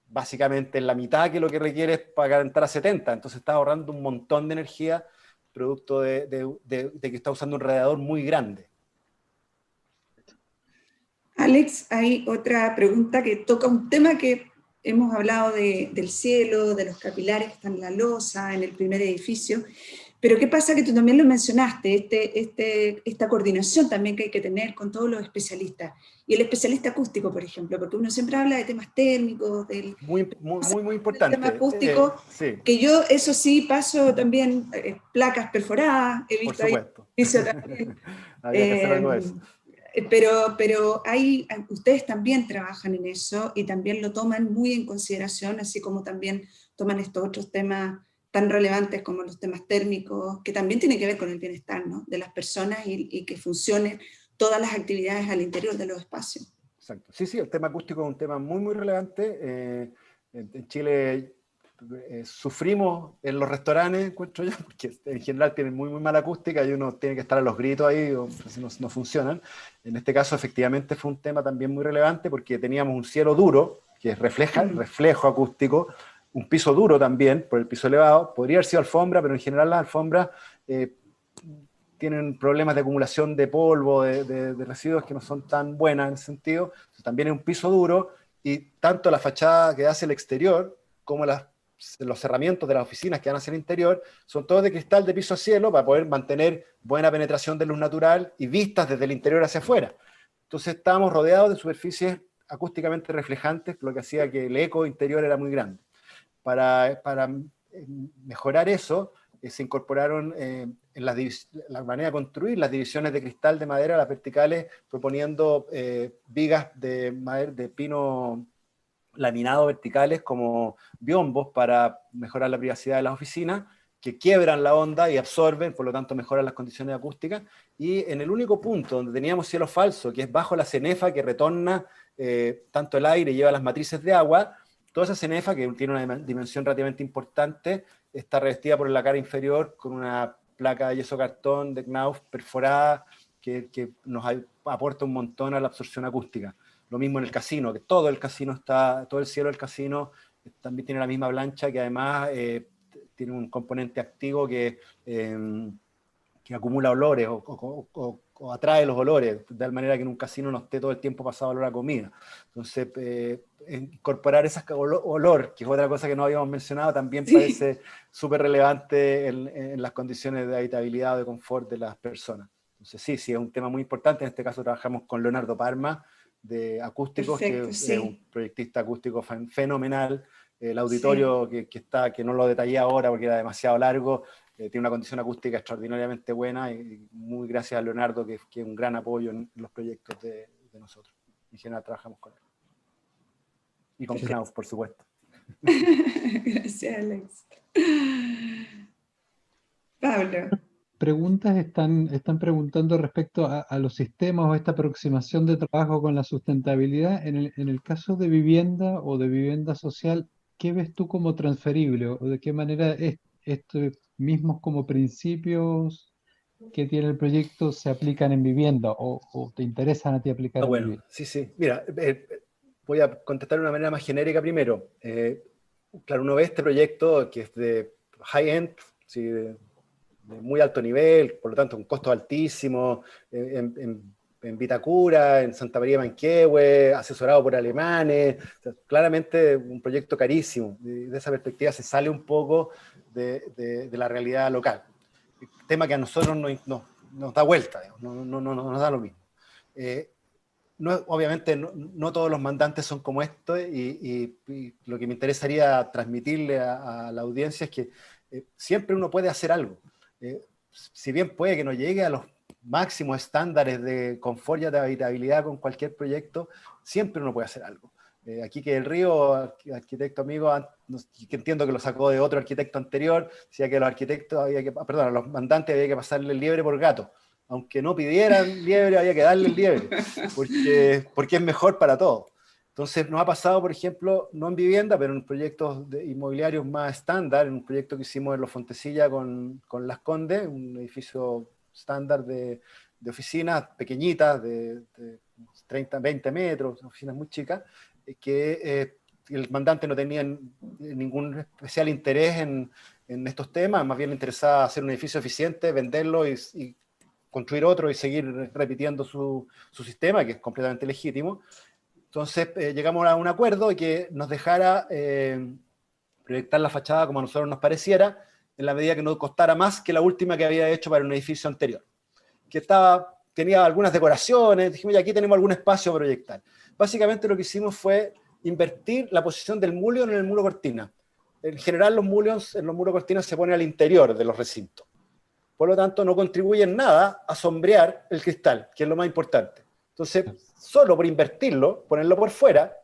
Speaker 3: básicamente es la mitad que lo que requieres para calentar a 70. Entonces estás ahorrando un montón de energía producto de que estás usando un radiador muy grande.
Speaker 1: Alex, hay otra pregunta que toca un tema que hemos hablado del cielo, de los capilares que están en la losa, en el primer edificio, pero ¿qué pasa? Que tú también lo mencionaste, esta coordinación también que hay que tener con todos los especialistas. Y el especialista acústico, por ejemplo, porque uno siempre habla de temas térmicos, del
Speaker 3: Muy
Speaker 1: tema
Speaker 3: importante.
Speaker 1: acústico,
Speaker 3: Sí,
Speaker 1: que yo, eso sí, paso también placas perforadas, he
Speaker 3: por
Speaker 1: visto ahí
Speaker 3: supuesto.
Speaker 1: edificio también.
Speaker 3: Había que hacer algo de eso.
Speaker 1: Pero ustedes también trabajan en eso y también lo toman muy en consideración, así como también toman estos otros temas tan relevantes como los temas térmicos, que también tienen que ver con el bienestar, ¿no?, de las personas y que funcionen todas las actividades al interior de los espacios.
Speaker 3: Exacto. Sí, sí, el tema acústico es un tema muy relevante. En Chile sufrimos en los restaurantes, encuentro yo, porque en general tienen muy mala acústica y uno tiene que estar a los gritos ahí, o si no funcionan. En este caso, efectivamente, fue un tema también muy relevante porque teníamos un cielo duro, que reflejo acústico, un piso duro también, por el piso elevado. Podría haber sido alfombra, pero en general las alfombras tienen problemas de acumulación de polvo, de residuos que no son tan buenas en ese sentido. Entonces, también es un piso duro y tanto la fachada que hace el exterior como los cerramientos de las oficinas que van hacia el interior son todos de cristal de piso a cielo para poder mantener buena penetración de luz natural y vistas desde el interior hacia afuera. Entonces estábamos rodeados de superficies acústicamente reflejantes, lo que hacía que el eco interior era muy grande. Para mejorar eso, se incorporaron en la manera de construir las divisiones de cristal de madera, las verticales, proponiendo vigas de pino laminado verticales como biombos para mejorar la privacidad de las oficinas, que quiebran la onda y absorben, por lo tanto mejoran las condiciones acústicas. Y en el único punto donde teníamos cielo falso, que es bajo la cenefa que retorna tanto el aire y lleva las matrices de agua, toda esa cenefa, que tiene una dimensión relativamente importante, está revestida por la cara inferior con una placa de yeso cartón de Knauf perforada que nos aporta un montón a la absorción acústica. Lo mismo en el casino, que todo el cielo del casino también tiene la misma plancha, que además tiene un componente activo que acumula olores o atrae los olores, de tal manera que en un casino no esté todo el tiempo pasado olor a comida. Entonces, incorporar ese olor, que es otra cosa que no habíamos mencionado, también parece súper relevante en las condiciones de habitabilidad o de confort de las personas. Entonces, sí, es un tema muy importante. En este caso trabajamos con Leonardo Parma, de acústicos,
Speaker 1: Perfecto,
Speaker 3: que es un proyectista acústico fenomenal. El auditorio que no lo detallé ahora porque era demasiado largo, tiene una condición acústica extraordinariamente buena y muy gracias a Leonardo, que es un gran apoyo en los proyectos de nosotros. En general trabajamos con él. Y con Knauf, por supuesto.
Speaker 1: Gracias, Alex. Pablo.
Speaker 2: Preguntas están preguntando respecto a los sistemas o esta aproximación de trabajo con la sustentabilidad. En el caso de vivienda o de vivienda social, ¿qué ves tú como transferible o de qué manera estos mismos como principios que tiene el proyecto se aplican en vivienda o te interesan a ti aplicar en
Speaker 3: Bueno,
Speaker 2: vivienda?
Speaker 3: sí. Mira, voy a contestar de una manera más genérica primero. Claro, uno ve este proyecto que es de high-end, ¿sí? de muy alto nivel, por lo tanto, con costos altísimos, en Vitacura, en Santa María de Manquehue, asesorado por alemanes. O sea, claramente un proyecto carísimo. De esa perspectiva se sale un poco de la realidad local. Tema que a nosotros nos da vuelta, no nos da lo mismo. Obviamente no todos los mandantes son como esto y lo que me interesaría transmitirle a la audiencia es que siempre uno puede hacer algo. Si bien puede que no llegue a los máximos estándares de confort y de habitabilidad con cualquier proyecto, siempre uno puede hacer algo. Aquí que el Río, arquitecto amigo, que entiendo que lo sacó de otro arquitecto anterior, decía que a los mandantes había que pasarle el liebre por gato. Aunque no pidieran liebre, había que darle el liebre, porque es mejor para todos. Entonces nos ha pasado, por ejemplo, no en vivienda, pero en proyectos inmobiliarios más estándar, en un proyecto que hicimos en Los Fontecilla con Las Condes, un edificio estándar de oficinas pequeñitas, de 30, 20 metros, oficinas muy chicas, que el mandante no tenía ningún especial interés en estos temas, más bien le interesaba hacer un edificio eficiente, venderlo y construir otro y seguir repitiendo su sistema, que es completamente legítimo. Entonces llegamos a un acuerdo y que nos dejara proyectar la fachada como a nosotros nos pareciera, en la medida que no costara más que la última que había hecho para un edificio anterior, que tenía algunas decoraciones. Dijimos, ya aquí tenemos algún espacio a proyectar. Básicamente lo que hicimos fue invertir la posición del mullion en el muro cortina. En general los mullions en los muros cortinas se ponen al interior de los recintos. Por lo tanto, no contribuyen nada a sombrear el cristal, que es lo más importante. Entonces, solo por invertirlo, ponerlo por fuera,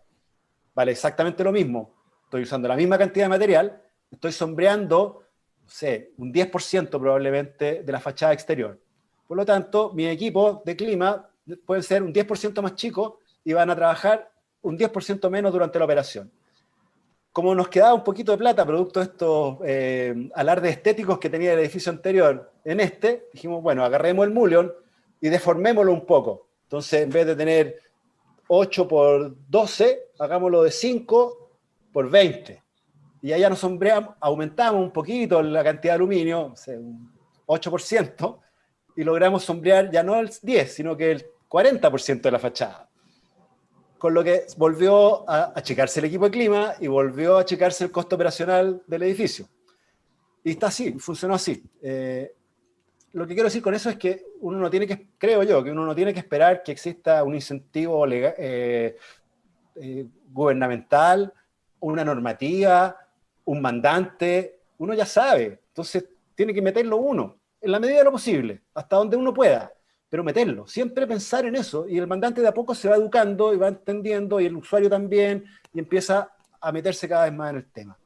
Speaker 3: vale exactamente lo mismo. Estoy usando la misma cantidad de material, estoy sombreando, no sé, un 10% probablemente de la fachada exterior. Por lo tanto, mi equipo de clima pueden ser un 10% más chico y van a trabajar un 10% menos durante la operación. Como nos quedaba un poquito de plata producto de estos alardes estéticos que tenía el edificio anterior dijimos, bueno, agarremos el mullion y deformémoslo un poco. Entonces, en vez de tener 8 por 12, hagámoslo de 5 por 20. Y allá nos sombreamos, aumentamos un poquito la cantidad de aluminio, o sea, un 8%, y logramos sombrear ya no el 10, sino que el 40% de la fachada. Con lo que volvió a achicarse el equipo de clima y volvió a achicarse el costo operacional del edificio. Y está así, funcionó así. Lo que quiero decir con eso es que uno no tiene que, creo yo, que uno no tiene que esperar que exista un incentivo legal, gubernamental, una normativa, un mandante. Uno ya sabe, entonces tiene que meterlo uno, en la medida de lo posible, hasta donde uno pueda, pero meterlo, siempre pensar en eso, y el mandante de a poco se va educando y va entendiendo, y el usuario también, y empieza a meterse cada vez más en el tema.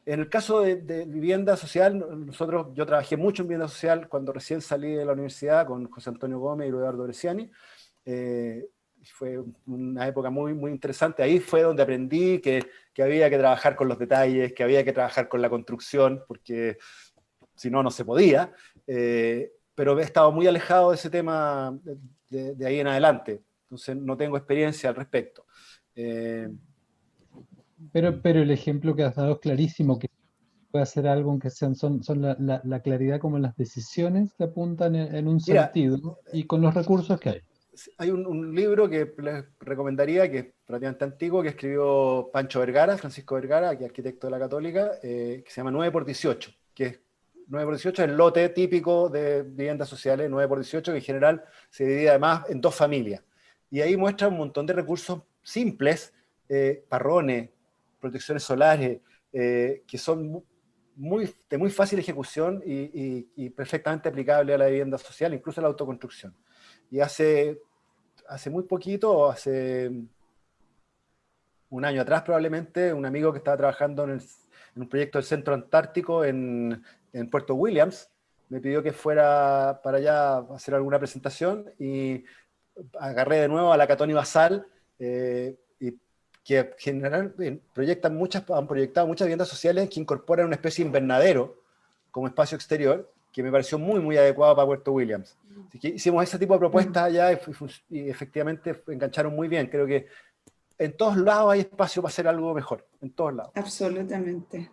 Speaker 3: En el caso de vivienda social, yo trabajé mucho en vivienda social cuando recién salí de la universidad con José Antonio Gómez y Eduardo Bresciani. Fue una época muy, muy interesante. Ahí fue donde aprendí que había que trabajar con los detalles, que había que trabajar con la construcción, porque si no, no se podía. Pero he estado muy alejado de ese tema de ahí en adelante. Entonces no tengo experiencia al respecto.
Speaker 2: Pero el ejemplo que has dado es clarísimo, que puede hacer algo en que son la claridad como las decisiones que apuntan en un
Speaker 3: Mira,
Speaker 2: sentido y con los recursos que hay.
Speaker 3: hay un libro que les recomendaría, que es relativamente antiguo, que escribió Pancho Vergara, Francisco Vergara, que es arquitecto de la Católica, que se llama 9x18, que es 9x18 es el lote típico de viviendas sociales, 9x18, que en general se divide además en 2 familias. Y ahí muestra un montón de recursos simples, parrones, protecciones solares, que son de muy fácil ejecución y perfectamente aplicable a la vivienda social, incluso a la autoconstrucción. Y hace muy poquito, hace un año atrás probablemente, un amigo que estaba trabajando en un proyecto del Centro Antártico en Puerto Williams, me pidió que fuera para allá a hacer alguna presentación, y agarré de nuevo a la Catoni Basal, y que en general han proyectado muchas viviendas sociales que incorporan una especie de invernadero como espacio exterior, que me pareció muy, muy adecuado para Puerto Williams. Así que hicimos ese tipo de propuestas allá y efectivamente engancharon muy bien. Creo que en todos lados hay espacio para hacer algo mejor, en todos lados.
Speaker 1: Absolutamente.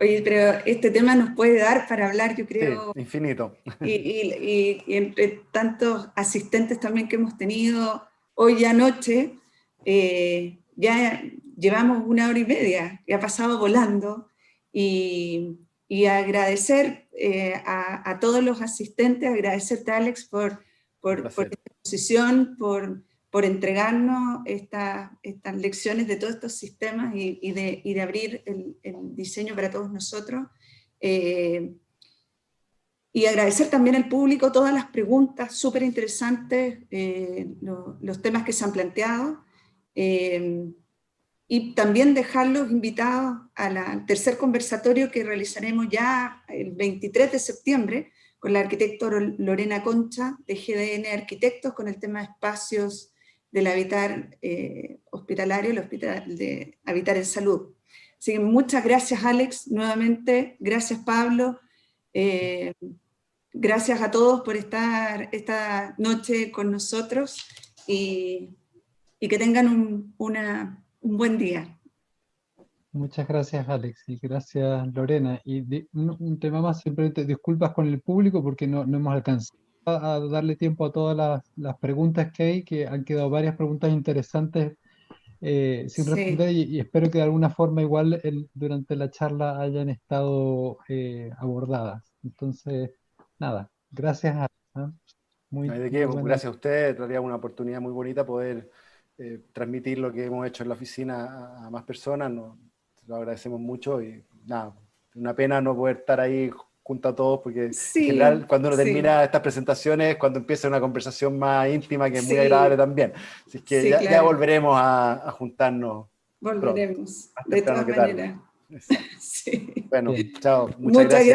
Speaker 1: Oye, pero este tema nos puede dar para hablar, yo creo,
Speaker 3: sí, infinito.
Speaker 1: Y entre tantos asistentes también que hemos tenido hoy y anoche, ya llevamos 1 hora y media, que ha pasado volando, y agradecer a todos los asistentes, agradecerte, Alex, por esta exposición, por entregarnos estas lecciones de todos estos sistemas y de abrir el diseño para todos nosotros. Y agradecer también al público todas las preguntas súper interesantes, los temas que se han planteado, y también dejarlos invitados al tercer conversatorio que realizaremos ya el 23 de septiembre con la arquitecta Lorena Concha de GDN Arquitectos, con el tema de espacios del habitar hospitalario, de habitar en salud. Así que muchas gracias, Alex, nuevamente, gracias, Pablo. Gracias a todos por estar esta noche con nosotros, y que tengan un buen día.
Speaker 2: Muchas gracias, Alex, y gracias, Lorena. Y un tema más, simplemente disculpas con el público porque no hemos alcanzado a darle tiempo a todas las preguntas que hay, que han quedado varias preguntas interesantes sin
Speaker 1: Sí.
Speaker 2: responder y espero que de alguna forma igual durante la charla hayan estado abordadas. Entonces, nada, gracias a... ¿ah?
Speaker 3: No hay de
Speaker 2: Muy
Speaker 3: qué,
Speaker 2: buena.
Speaker 3: gracias a ustedes, en realidad una oportunidad muy bonita poder transmitir lo que hemos hecho en la oficina a más personas, lo agradecemos mucho y nada, una pena no poder estar ahí junto a todos porque en
Speaker 1: Sí,
Speaker 3: general cuando uno
Speaker 1: sí,
Speaker 3: termina estas presentaciones, cuando empieza una conversación más íntima que es muy agradable
Speaker 1: sí,
Speaker 3: también, así que
Speaker 1: sí,
Speaker 3: ya
Speaker 1: claro,
Speaker 3: volveremos a juntarnos pronto,
Speaker 1: volveremos,
Speaker 3: más
Speaker 1: de
Speaker 3: temprano
Speaker 1: todas
Speaker 3: que tarde.
Speaker 1: maneras.
Speaker 3: Exacto.
Speaker 1: Sí.
Speaker 3: Bueno,
Speaker 2: Bien.
Speaker 3: chao, muchas
Speaker 1: Muchas
Speaker 3: gracias.